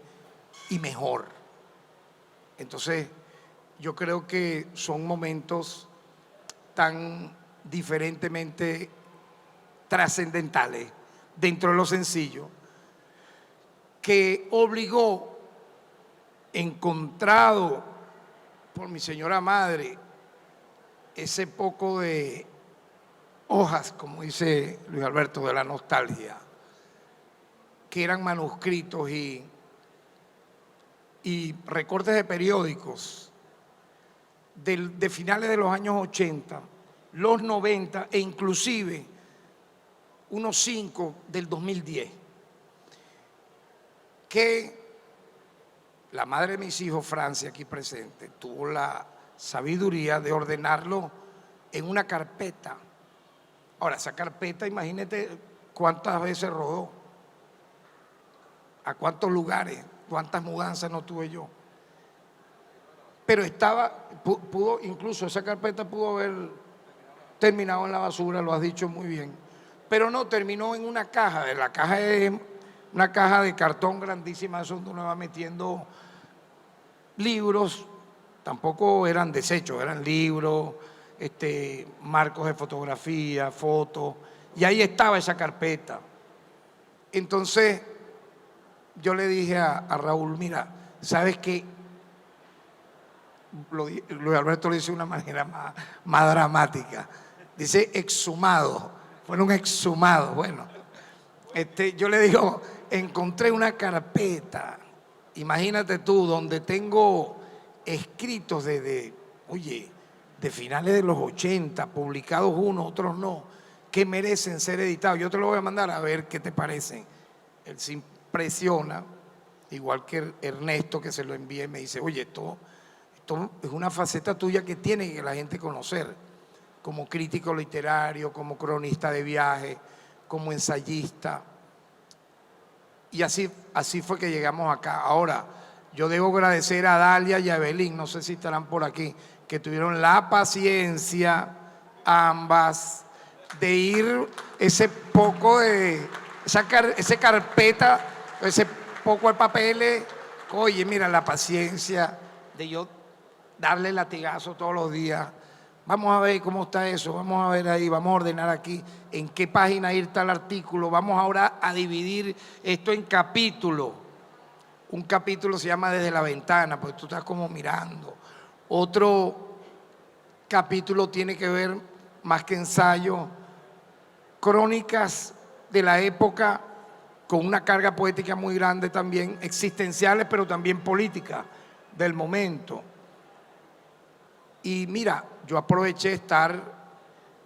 y mejor. Entonces, yo creo que son momentos tan diferentemente trascendentales dentro de lo sencillo, que obligó, encontrado por mi señora madre, ese poco de hojas, como dice Luis Alberto, de la nostalgia, que eran manuscritos y recortes de periódicos de finales de los años 80, los 90 e inclusive unos 5 del 2010, que la madre de mis hijos, Francia, aquí presente, tuvo la sabiduría de ordenarlo en una carpeta. Ahora, esa carpeta, imagínate cuántas veces rodó, a cuántos lugares, cuántas mudanzas no tuve yo. Pero pudo, incluso esa carpeta pudo haber terminado en la basura, lo has dicho muy bien, pero no, terminó en una caja. La caja es una caja de cartón grandísima, eso donde uno va metiendo libros, tampoco eran desechos, eran libros, marcos de fotografía, fotos, y ahí estaba esa carpeta. Entonces yo le dije a Raúl, mira, ¿sabes qué? Luis Alberto lo dice de una manera más dramática. Dice exhumados, fueron exhumados. Bueno, yo le digo, encontré una carpeta, imagínate tú, donde tengo escritos de finales de los 80, publicados unos, otros no, que merecen ser editados. Yo te lo voy a mandar a ver qué te parece. Él se impresiona, igual que Ernesto, que se lo envié y me dice, oye, esto esto es una faceta tuya que tiene que la gente conocer, como crítico literario, como cronista de viaje, como ensayista. Y así fue que llegamos acá. Ahora, yo debo agradecer a Dalia y a Evelyn, no sé si estarán por aquí, que tuvieron la paciencia, ambas, de ir ese poco de, ese carpeta, ese poco de papeles. Oye, mira, la paciencia de yo darle latigazo todos los días. Vamos a ver cómo está eso, vamos a ver ahí, vamos a ordenar aquí en qué página ir tal artículo. Vamos ahora a dividir esto en capítulos. Un capítulo se llama Desde la Ventana, porque tú estás como mirando. Otro capítulo tiene que ver, más que ensayo, crónicas de la época con una carga poética muy grande también, existenciales, pero también políticas del momento. Y mira, yo aproveché estar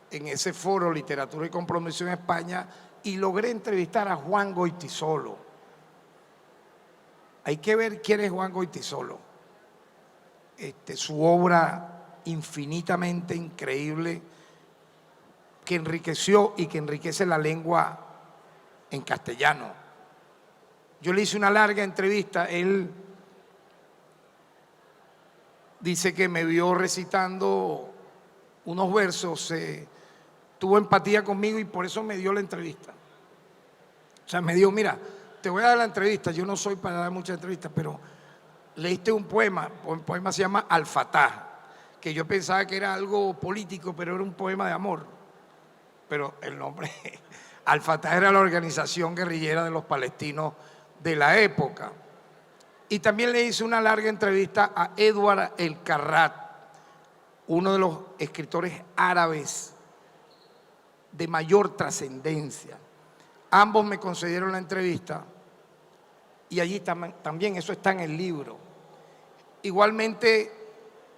en ese foro Literatura y Compromiso en España y logré entrevistar a Juan Goytisolo. Hay que ver quién es Juan Goytisolo. Su obra infinitamente increíble que enriqueció y que enriquece la lengua en castellano. Yo le hice una larga entrevista, él dice que me vio recitando unos versos, tuvo empatía conmigo y por eso me dio la entrevista. O sea, me dijo, mira, te voy a dar la entrevista, yo no soy para dar muchas entrevistas, pero leíste un poema se llama Al-Fatah, que yo pensaba que era algo político, pero era un poema de amor. Pero el nombre, Al-Fatah era la organización guerrillera de los palestinos de la época. Y también le hice una larga entrevista a Edward el-Karrat, uno de los escritores árabes de mayor trascendencia. Ambos me concedieron la entrevista y allí también eso está en el libro. Igualmente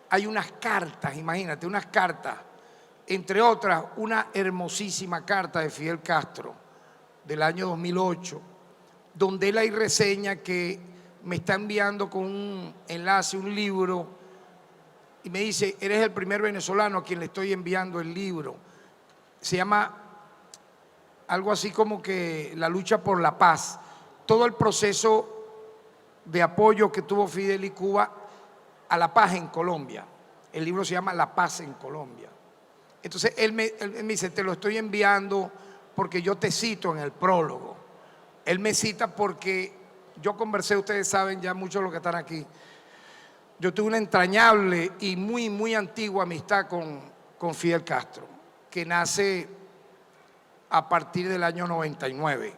hay unas cartas, imagínate, unas cartas, entre otras una hermosísima carta de Fidel Castro del año 2008, donde él ahí reseña que me está enviando con un enlace, un libro, y me dice, eres el primer venezolano a quien le estoy enviando el libro. Se llama algo así como que la lucha por la paz. Todo el proceso de apoyo que tuvo Fidel y Cuba a la paz en Colombia. El libro se llama La Paz en Colombia. Entonces él me dice, te lo estoy enviando porque yo te cito en el prólogo. Él me cita porque yo conversé, ustedes saben ya muchos de los que están aquí, yo tuve una entrañable y muy, muy antigua amistad con Fidel Castro, que nace a partir del año 99.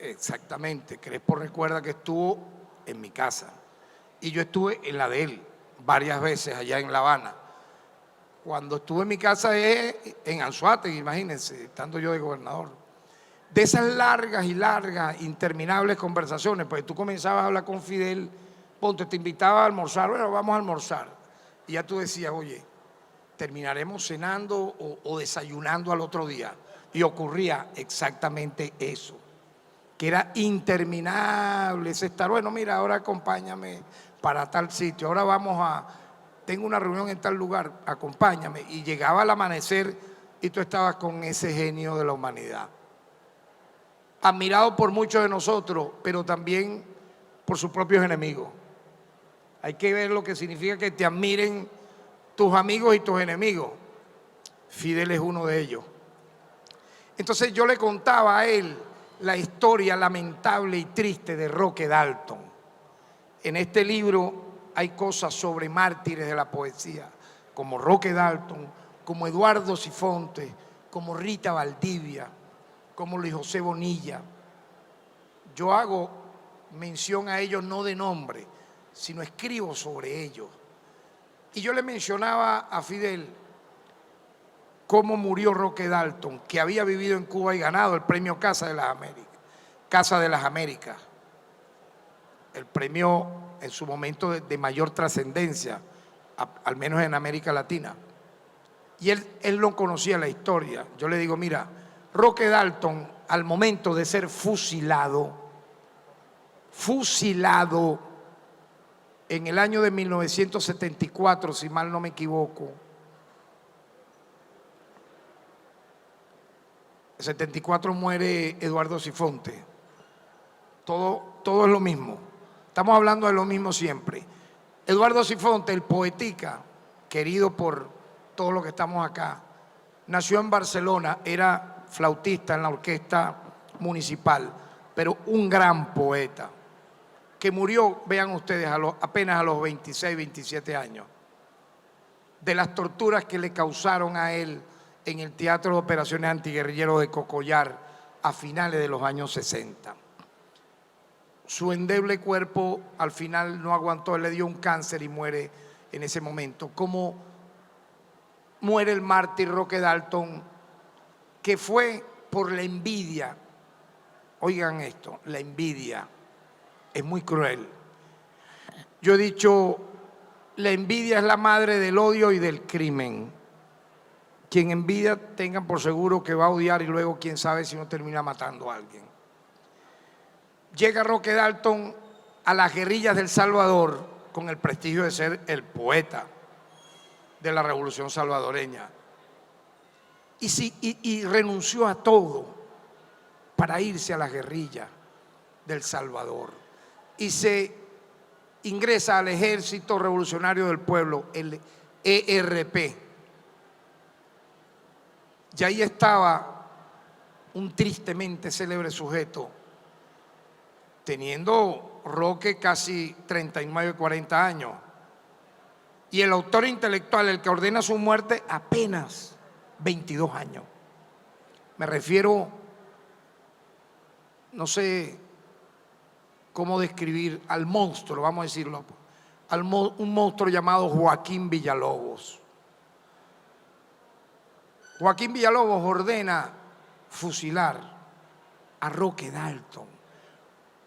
Exactamente, Crespo recuerda que estuvo en mi casa y yo estuve en la de él varias veces allá en La Habana. Cuando estuve en mi casa es en Anzoátegui, imagínense, estando yo de gobernador. De esas largas y largas, interminables conversaciones, pues tú comenzabas a hablar con Fidel, ponte, te invitaba a almorzar, bueno, vamos a almorzar. Y ya tú decías, oye, terminaremos cenando o desayunando al otro día. Y ocurría exactamente eso, que era interminable ese estar, bueno, mira, ahora acompáñame para tal sitio, ahora tengo una reunión en tal lugar, acompáñame. Y llegaba al amanecer y tú estabas con ese genio de la humanidad. Admirado por muchos de nosotros, pero también por sus propios enemigos. Hay que ver lo que significa que te admiren tus amigos y tus enemigos. Fidel es uno de ellos. Entonces yo le contaba a él la historia lamentable y triste de Roque Dalton. En este libro hay cosas sobre mártires de la poesía, como Roque Dalton, como Eduardo Sifonte, como Rita Valdivia, como Luis José Bonilla. Yo hago mención a ellos no de nombre, sino escribo sobre ellos. Y yo le mencionaba a Fidel cómo murió Roque Dalton, que había vivido en Cuba y ganado el premio Casa de las Américas, el premio en su momento de mayor trascendencia, al menos en América Latina. Y él no conocía la historia. Yo le digo, mira, Roque Dalton, al momento de ser fusilado, En el año de 1974, si mal no me equivoco, 74 muere Eduardo Sifonte. Todo es lo mismo. Estamos hablando de lo mismo siempre. Eduardo Sifonte, el poetica, querido por todos los que estamos acá, nació en Barcelona, era flautista en la orquesta municipal, pero un gran poeta, que murió, vean ustedes, apenas a los 26, 27 años, de las torturas que le causaron a él en el Teatro de Operaciones Antiguerrilleros de Cocollar a finales de los años 60. Su endeble cuerpo al final no aguantó, le dio un cáncer y muere en ese momento. Como muere el mártir Roque Dalton, que fue por la envidia. Oigan esto, la envidia es muy cruel. Yo he dicho, la envidia es la madre del odio y del crimen. Quien envidia, tengan por seguro que va a odiar y luego quién sabe si no termina matando a alguien. Llega Roque Dalton a las guerrillas del Salvador con el prestigio de ser el poeta de la Revolución Salvadoreña. Y renunció a todo para irse a las guerrillas del Salvador. Y se ingresa al Ejército Revolucionario del Pueblo, el ERP. Y ahí estaba un tristemente célebre sujeto, teniendo Roque casi 39, 40 años. Y el autor intelectual, el que ordena su muerte, apenas 22 años. Me refiero, no sé cómo describir al monstruo, vamos a decirlo, un monstruo llamado Joaquín Villalobos. Joaquín Villalobos ordena fusilar a Roque Dalton,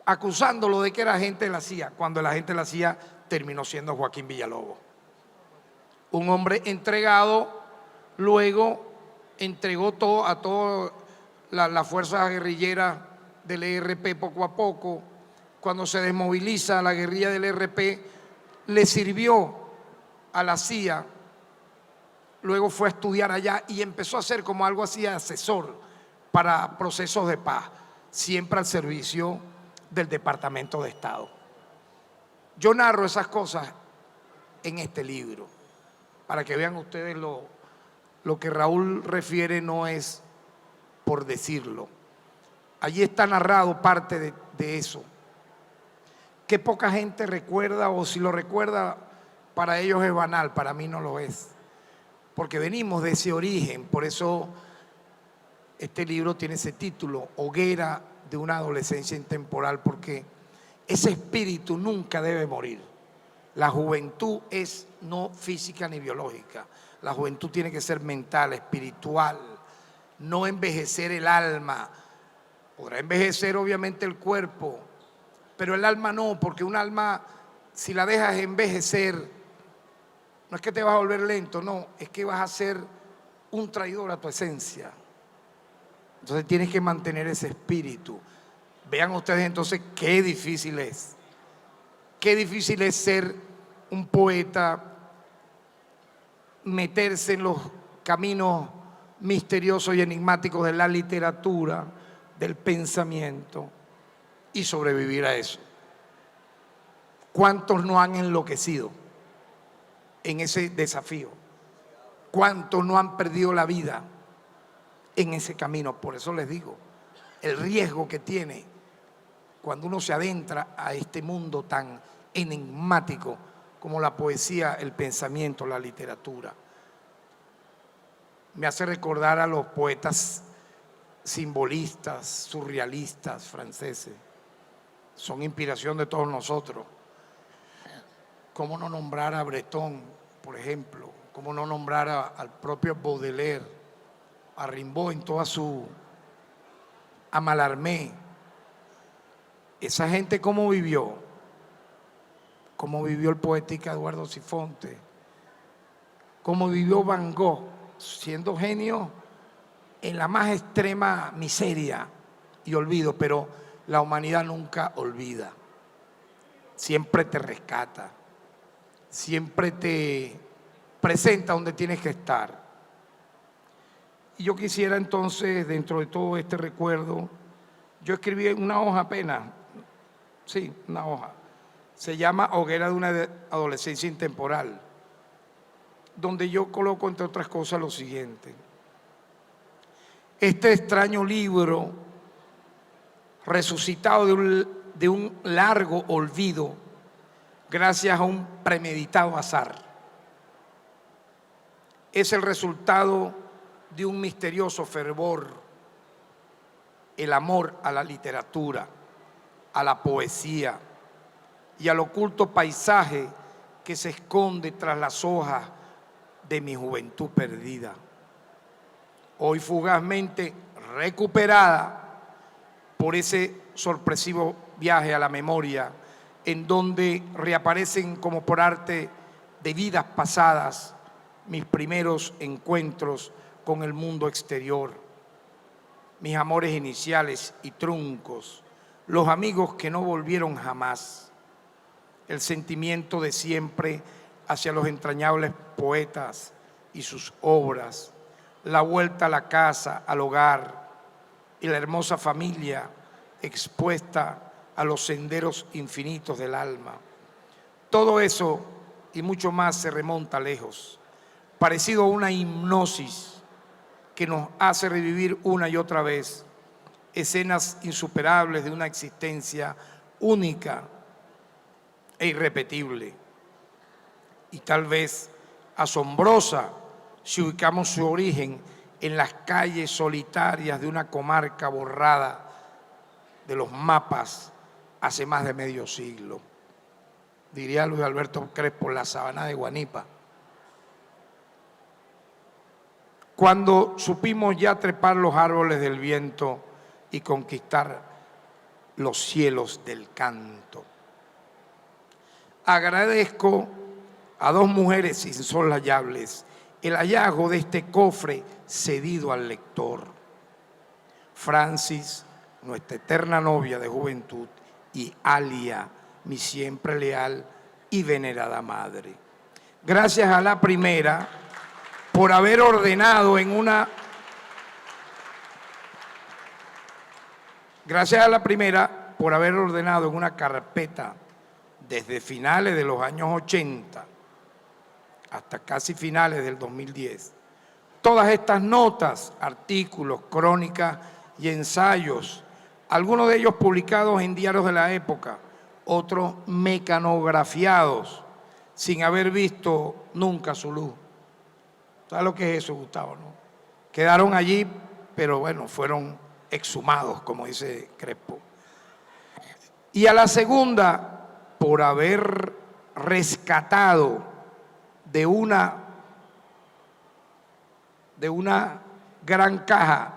acusándolo de que era agente de la CIA, cuando el agente de la CIA terminó siendo Joaquín Villalobos. Un hombre entregado, luego entregó todo a todas las fuerzas guerrilleras del ERP poco a poco. Cuando se desmoviliza la guerrilla del ERP, le sirvió a la CIA. Luego fue a estudiar allá y empezó a ser como algo así asesor para procesos de paz, siempre al servicio del Departamento de Estado. Yo narro esas cosas en este libro, para que vean ustedes lo que Raúl refiere no es por decirlo. Allí está narrado parte de eso. Que poca gente recuerda, o si lo recuerda, para ellos es banal, para mí no lo es. Porque venimos de ese origen, por eso este libro tiene ese título, Hoguera de una adolescencia intemporal, porque ese espíritu nunca debe morir. La juventud es no física ni biológica, la juventud tiene que ser mental, espiritual, no envejecer el alma. Podrá envejecer obviamente el cuerpo, pero el alma no, porque un alma, si la dejas envejecer, no es que te vas a volver lento, no, es que vas a ser un traidor a tu esencia. Entonces tienes que mantener ese espíritu. Vean ustedes entonces qué difícil es. Qué difícil es ser un poeta, meterse en los caminos misteriosos y enigmáticos de la literatura, del pensamiento y sobrevivir a eso. ¿Cuántos no han enloquecido en ese desafío? ¿Cuántos no han perdido la vida en ese camino? Por eso les digo, el riesgo que tiene cuando uno se adentra a este mundo tan enigmático como la poesía, el pensamiento, la literatura. Me hace recordar a los poetas simbolistas, surrealistas franceses. Son inspiración de todos nosotros. ¿Cómo no nombrar a Breton, por ejemplo? ¿Cómo no nombrar al propio Baudelaire, a Rimbaud en toda a Mallarmé? Esa gente, ¿cómo vivió? ¿Cómo vivió el poética Eduardo Sifonte? ¿Cómo vivió Van Gogh, siendo genio en la más extrema miseria y olvido? Pero la humanidad nunca olvida, siempre te rescata. siempre te presenta donde tienes que estar. Y yo quisiera entonces, dentro de todo este recuerdo, yo escribí una hoja apenas, sí, una hoja. Se llama Hoguera de una adolescencia intemporal, donde yo coloco, entre otras cosas, lo siguiente. Este extraño libro, resucitado de un largo olvido, gracias a un premeditado azar, es el resultado de un misterioso fervor, el amor a la literatura, a la poesía y al oculto paisaje que se esconde tras las hojas de mi juventud perdida. Hoy fugazmente recuperada por ese sorpresivo viaje a la memoria, en donde reaparecen como por arte de vidas pasadas mis primeros encuentros con el mundo exterior, mis amores iniciales y truncos, los amigos que no volvieron jamás, el sentimiento de siempre hacia los entrañables poetas y sus obras, la vuelta a la casa, al hogar y la hermosa familia expuesta a los senderos infinitos del alma. Todo eso y mucho más se remonta lejos, parecido a una hipnosis que nos hace revivir una y otra vez escenas insuperables de una existencia única e irrepetible, y tal vez asombrosa si ubicamos su origen en las calles solitarias de una comarca borrada de los mapas hace más de medio siglo. Diría Luis Alberto Crespo, la sabana de Guanipa. Cuando supimos ya trepar los árboles del viento y conquistar los cielos del canto. Agradezco a dos mujeres insoslayables el hallazgo de este cofre cedido al lector. Francis, nuestra eterna novia de juventud, y Alia, mi siempre leal y venerada madre. Gracias a la primera por haber ordenado en una... Gracias a la primera por haber ordenado en una carpeta desde finales de los años 80 hasta casi finales del 2010, todas estas notas, artículos, crónicas y ensayos, algunos de ellos publicados en diarios de la época, otros mecanografiados, sin haber visto nunca su luz. ¿Sabes lo que es eso, Gustavo, no? Quedaron allí, pero bueno, fueron exhumados, como dice Crespo. Y a la segunda, por haber rescatado de una gran caja,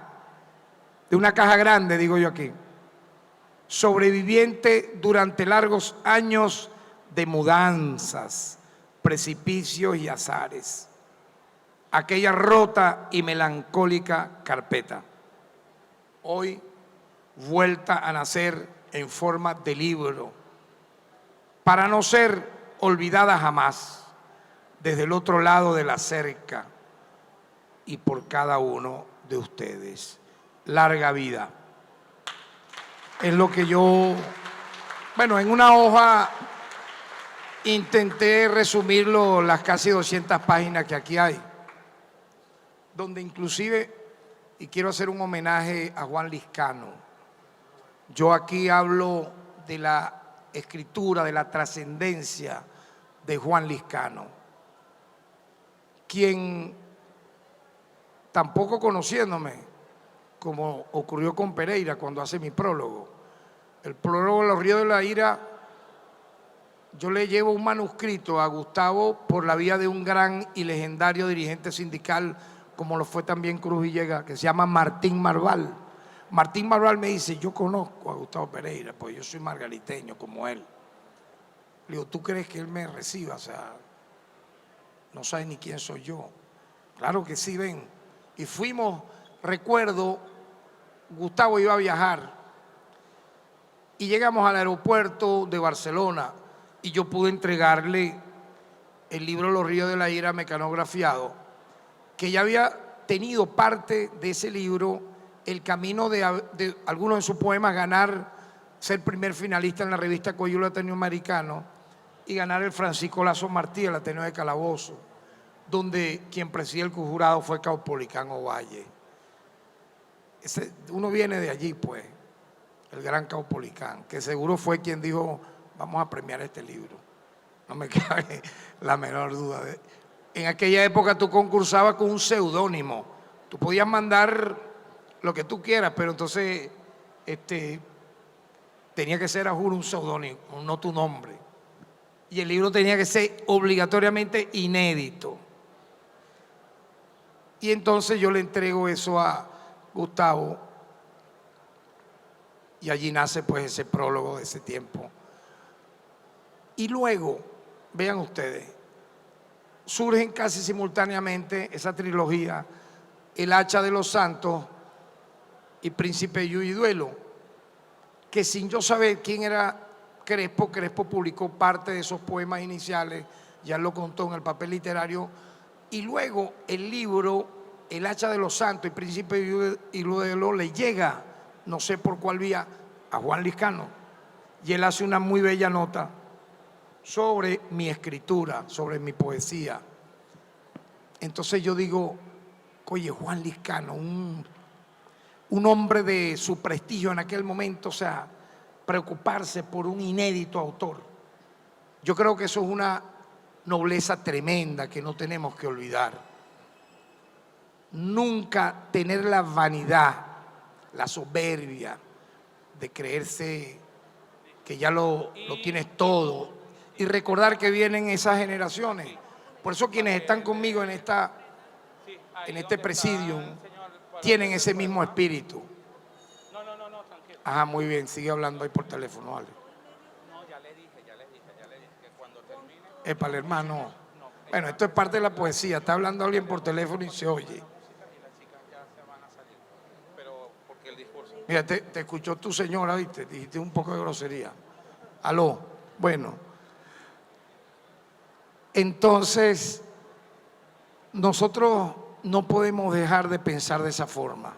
de una caja grande, digo yo aquí, sobreviviente durante largos años de mudanzas, precipicios y azares, aquella rota y melancólica carpeta, hoy vuelta a nacer en forma de libro, para no ser olvidada jamás, desde el otro lado de la cerca y por cada uno de ustedes. Larga vida. Es lo que yo, bueno, en una hoja intenté resumirlo, las casi 200 páginas que aquí hay, donde inclusive, y quiero hacer un homenaje a Juan Liscano, yo aquí hablo de la escritura, de la trascendencia de Juan Liscano, quien, tampoco conociéndome, como ocurrió con Pereira cuando hace mi prólogo, el prólogo de Los Ríos de la Ira, yo le llevo un manuscrito a Gustavo por la vía de un gran y legendario dirigente sindical, como lo fue también Cruz Villegas, que se llama Martín Marval. Martín Marval me dice, yo conozco a Gustavo Pereira, pues yo soy margariteño como él. Le digo, ¿tú crees que él me reciba? O sea, no sabe ni quién soy yo. Claro que sí, ven. Y fuimos, recuerdo, Gustavo iba a viajar y llegamos al aeropuerto de Barcelona y yo pude entregarle el libro Los ríos de la ira mecanografiado, que ya había tenido parte de ese libro el camino de algunos de sus poemas ganar, ser primer finalista en la revista Coyulo Latinoamericano y ganar el Francisco Lazo Martí, el Ateneo de Calabozo, donde quien presidía el jurado fue Caupolicán Ovalle. Uno viene de allí, pues, el gran Caupolicán, que seguro fue quien dijo, vamos a premiar este libro. No me cabe la menor duda. En aquella época tú concursabas con un seudónimo. Tú podías mandar lo que tú quieras, pero entonces tenía que ser a juro un seudónimo, no tu nombre. Y el libro tenía que ser obligatoriamente inédito. Y entonces yo le entrego eso a Gustavo y allí nace pues ese prólogo de ese tiempo. Y luego, vean ustedes, surgen casi simultáneamente esa trilogía, El hacha de los santos y Príncipe Yu y Duelo, que sin yo saber quién era Crespo, Crespo publicó parte de esos poemas iniciales, ya lo contó en el papel literario, y luego el libro El hacha de los santos y Príncipe Yu y Duelo le llega, no sé por cuál vía, a Juan Liscano, y él hace una muy bella nota sobre mi escritura, sobre mi poesía. Entonces yo digo, oye, Juan Liscano, un hombre de su prestigio en aquel momento, o sea, preocuparse por un inédito autor. Yo creo que eso es una nobleza tremenda que no tenemos que olvidar. Nunca tener la vanidad, la soberbia de creerse que ya lo tienes todo y recordar que vienen esas generaciones. Por eso quienes están conmigo en este presidium tienen ese mismo espíritu. Ajá, muy bien, sigue hablando ahí por teléfono, vale. No, ya le dije que cuando termine. Epa, el hermano. Bueno, esto es parte de la poesía. Está hablando alguien por teléfono y se oye. Mira, te escuchó tu señora, ¿viste? Dijiste un poco de grosería. Aló. Bueno. Entonces, nosotros no podemos dejar de pensar de esa forma.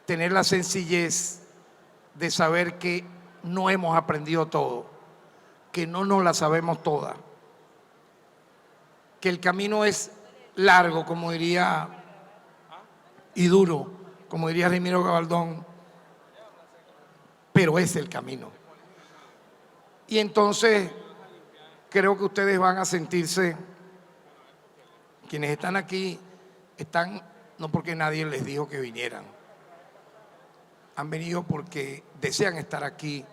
Tener la sencillez de saber que no hemos aprendido todo, que no nos la sabemos toda, que el camino es largo, como diría, y duro, como diría Ramiro Gabaldón, pero es el camino. Y entonces creo que ustedes van a sentirse, quienes están aquí, están no porque nadie les dijo que vinieran, han venido porque desean estar aquí,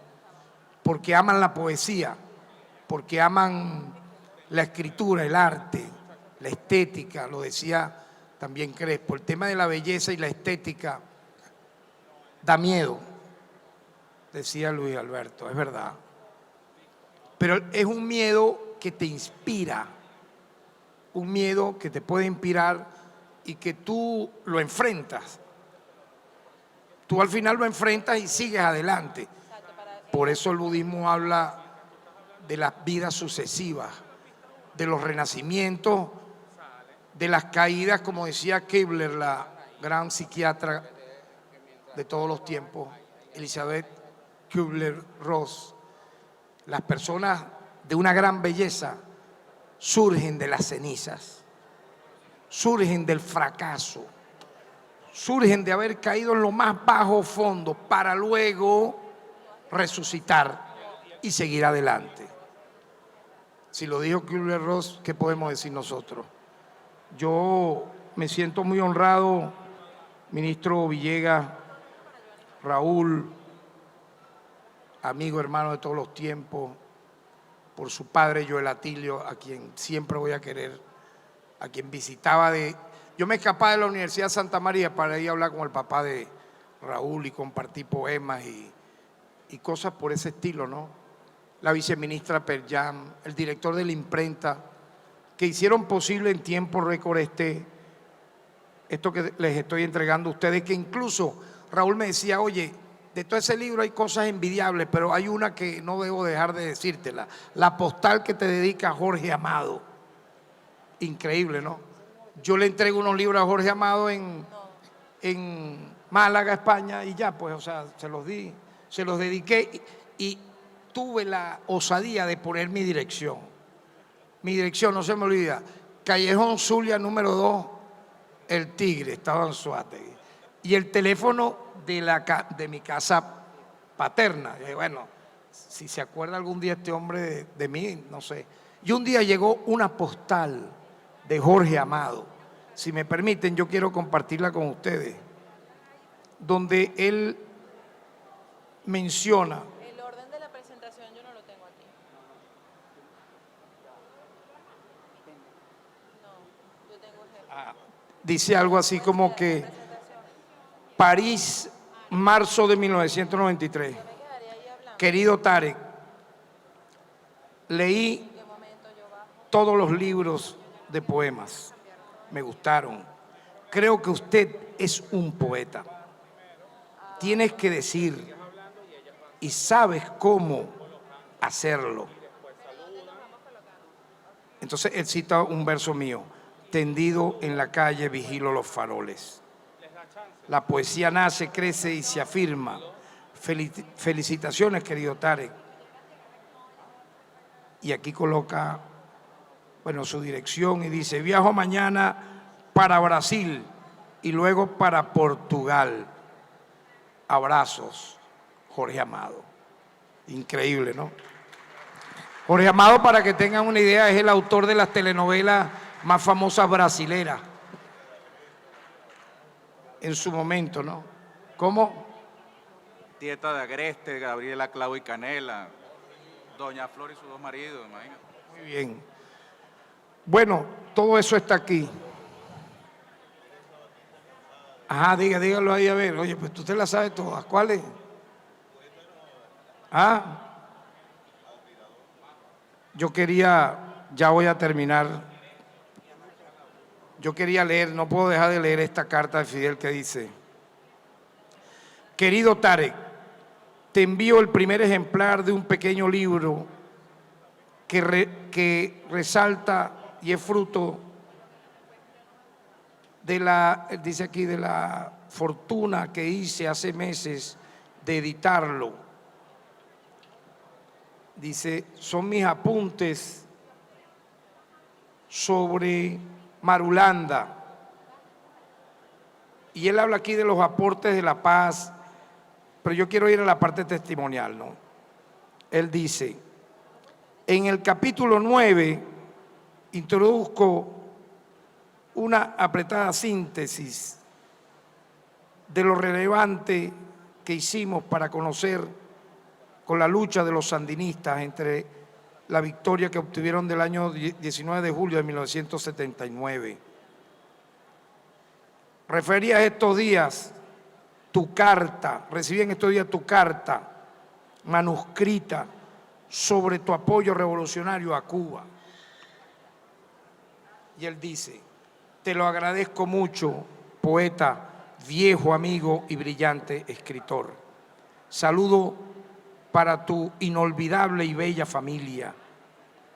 porque aman la poesía, porque aman la escritura, el arte, la estética, lo decía también Crespo. El tema de la belleza y la estética da miedo, decía Luis Alberto, es verdad. Pero es un miedo que te inspira, un miedo que te puede inspirar y que tú lo enfrentas. Tú al final lo enfrentas y sigues adelante. Por eso el budismo habla de las vidas sucesivas, de los renacimientos, de las caídas, como decía Kibler, la gran psiquiatra de todos los tiempos, Elizabeth Kubler-Ross. Las personas de una gran belleza surgen de las cenizas, surgen del fracaso, surgen de haber caído en lo más bajo fondo para luego resucitar y seguir adelante. Si lo dijo Kubler-Ross, ¿qué podemos decir nosotros? Yo me siento muy honrado, ministro Villegas, Raúl, amigo, hermano de todos los tiempos, por su padre Joel Atilio, a quien siempre voy a querer, a quien visitaba Yo me escapaba de la Universidad de Santa María para ir a hablar con el papá de Raúl y compartir poemas y cosas por ese estilo, ¿no? La viceministra Perjam, el director de la imprenta, que hicieron posible en tiempo récord esto que les estoy entregando a ustedes, que incluso Raúl me decía, oye, de todo ese libro hay cosas envidiables, pero hay una que no debo dejar de decírtela. La postal que te dedica Jorge Amado. Increíble, ¿no? Yo le entrego unos libros a Jorge Amado en Málaga, España, y ya, pues, o sea, se los di, se los dediqué y tuve la osadía de poner mi dirección. Mi dirección, no se me olvida, Callejón Zulia número 2, El Tigre, estaba en Anzoátegui. Y el teléfono de mi casa paterna. Y bueno, si se acuerda algún día este hombre de mí, no sé. Y un día llegó una postal de Jorge Amado. Si me permiten, yo quiero compartirla con ustedes, donde él menciona. El orden de la presentación yo no lo tengo aquí. No, yo tengo ejemplo. Dice algo así como que París, marzo de 1993. Yo me quedaría ahí hablando. Querido Tarek, leí ¿En qué momento yo bajo? todos los libros de poemas. Me gustaron. Creo que usted es un poeta. Tienes que decir y sabes cómo hacerlo. Entonces él cita un verso mío. Tendido en la calle vigilo los faroles. La poesía nace, crece y se afirma. Felicitaciones, querido Tarek. Y aquí coloca, bueno, su dirección y dice, viajo mañana para Brasil y luego para Portugal. Abrazos, Jorge Amado. Increíble, ¿no? Jorge Amado, para que tengan una idea, es el autor de las telenovelas más famosas brasileras. En su momento, ¿no? ¿Cómo? Tieta de Agreste, Gabriela Clau y Canela, Doña Flor y sus dos maridos, imagínate. Muy bien. Bueno, todo eso está aquí. Ajá, dígalo ahí a ver. Oye, pues usted la sabe todas. ¿Cuáles? Yo quería, ya voy a terminar. Yo quería leer, no puedo dejar de leer esta carta de Fidel que dice: querido Tarek, te envío el primer ejemplar de un pequeño libro que resalta y es fruto de dice aquí, de la fortuna que hice hace meses de editarlo. Dice, son mis apuntes sobre Marulanda. Y él habla aquí de los aportes de la paz, pero yo quiero ir a la parte testimonial, ¿no? Él dice, en el capítulo 9 introduzco una apretada síntesis de lo relevante que hicimos para conocer con la lucha de los sandinistas entre la victoria que obtuvieron del año 19 de julio de 1979. Refería estos días tu carta, recibí en estos días tu carta manuscrita sobre tu apoyo revolucionario a Cuba. Y él dice, te lo agradezco mucho, poeta, viejo amigo y brillante escritor. Saludo para tu inolvidable y bella familia.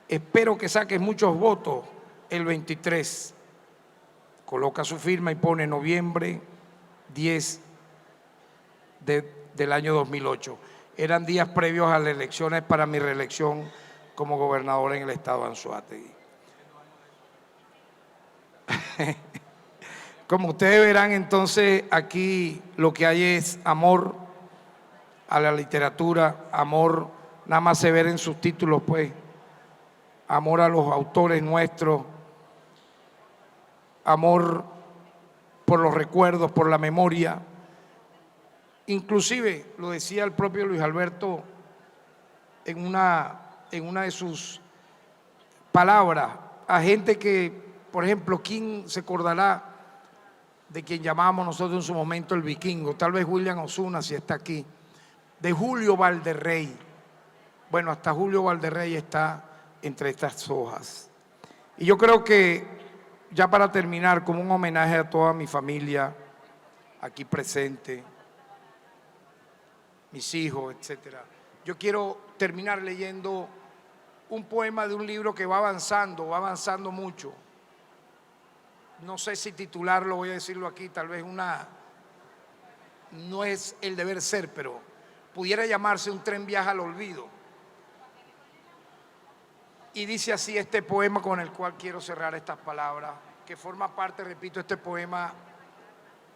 Espero que saques muchos votos el 23. Coloca su firma y pone noviembre 10 del año 2008. Eran días previos a las elecciones para mi reelección como gobernador en el estado de Anzoátegui. Como ustedes verán, entonces aquí lo que hay es amor a la literatura, amor, nada más se ve en sus títulos, pues, amor a los autores nuestros, amor por los recuerdos, por la memoria. Inclusive, lo decía el propio Luis Alberto en una de sus palabras, a gente que, por ejemplo, ¿quién se acordará de quien llamábamos nosotros en su momento el vikingo? Tal vez William Osuna, si está aquí. De Julio Valderrey. Bueno, hasta Julio Valderrey está entre estas hojas. Y yo creo que, ya para terminar, como un homenaje a toda mi familia aquí presente, mis hijos, etc. Yo quiero terminar leyendo un poema de un libro que va avanzando mucho. No sé si titularlo, voy a decirlo aquí, tal vez no es el deber ser, pero pudiera llamarse Un tren viaja al olvido. Y dice así este poema con el cual quiero cerrar estas palabras, que forma parte, repito, este poema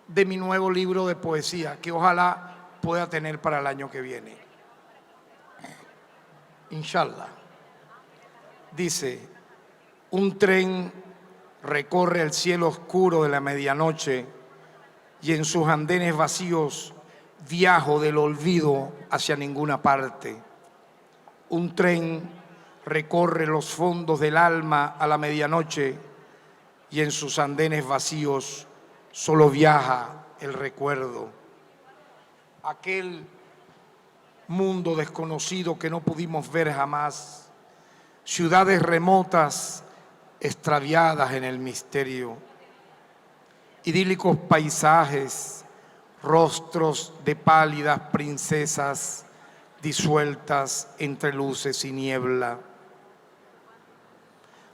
de mi nuevo libro de poesía, que ojalá pueda tener para el año que viene. Inshallah. Dice: un tren recorre el cielo oscuro de la medianoche y en sus andenes vacíos viajo del olvido hacia ninguna parte. Un tren recorre los fondos del alma a la medianoche y en sus andenes vacíos solo viaja el recuerdo. Aquel mundo desconocido que no pudimos ver jamás, ciudades remotas extraviadas en el misterio, idílicos paisajes, rostros de pálidas princesas disueltas entre luces y niebla.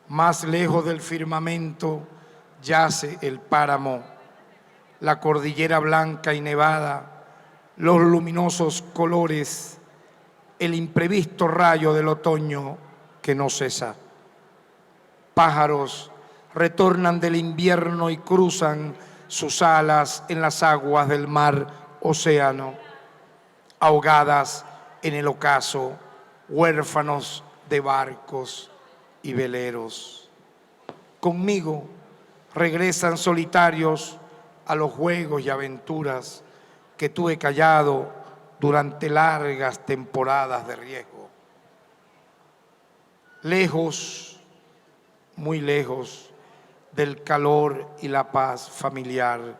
Más lejos del firmamento yace el páramo, la cordillera blanca y nevada, los luminosos colores, el imprevisto rayo del otoño que no cesa. Pájaros retornan del invierno y cruzan sus alas en las aguas del mar océano, ahogadas en el ocaso, huérfanos de barcos y veleros. Conmigo regresan solitarios a los juegos y aventuras que tuve callado durante largas temporadas de riesgo. Lejos, muy lejos del calor y la paz familiar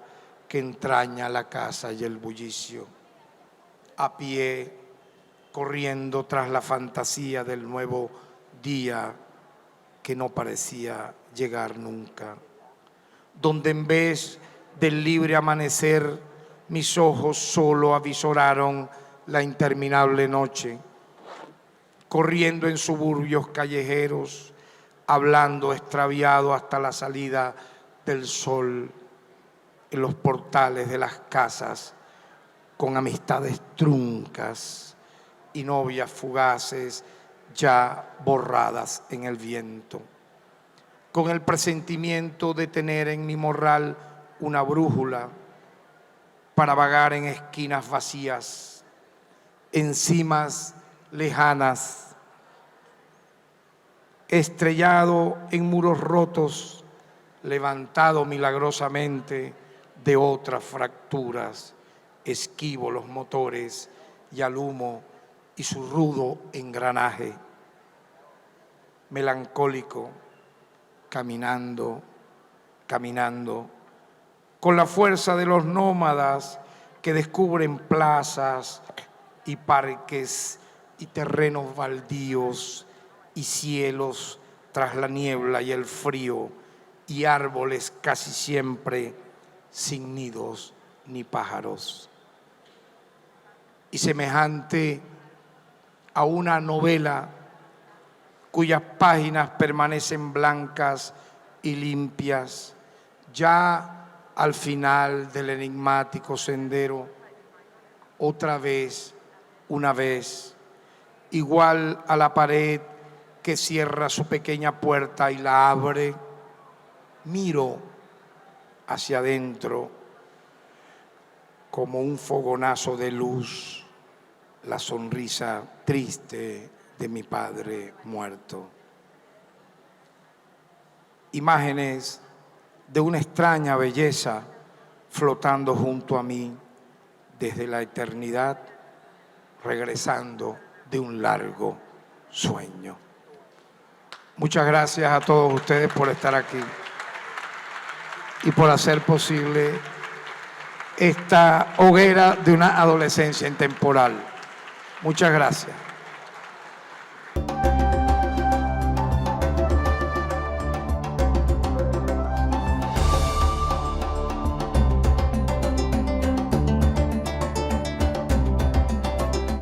que entraña la casa y el bullicio. A pie, corriendo tras la fantasía del nuevo día que no parecía llegar nunca, donde en vez del libre amanecer mis ojos solo avisoraron la interminable noche, corriendo en suburbios callejeros, hablando extraviado hasta la salida del sol en los portales de las casas, con amistades truncas y novias fugaces ya borradas en el viento, con el presentimiento de tener en mi morral una brújula para vagar en esquinas vacías, en cimas lejanas, estrellado en muros rotos, levantado milagrosamente de otras fracturas, esquivo los motores y al humo y su rudo engranaje. Melancólico, caminando, con la fuerza de los nómadas que descubren plazas y parques y terrenos baldíos y cielos tras la niebla y el frío y árboles casi siempre sin nidos ni pájaros. Y semejante a una novela cuyas páginas permanecen blancas y limpias, ya al final del enigmático sendero, otra vez, una vez, igual a la pared que cierra su pequeña puerta y la abre, miro hacia adentro como un fogonazo de luz, la sonrisa triste de mi padre muerto. Imágenes de una extraña belleza flotando junto a mí desde la eternidad, regresando de un largo sueño. Muchas gracias a todos ustedes por estar aquí y por hacer posible esta hoguera de una adolescencia intemporal. Muchas gracias.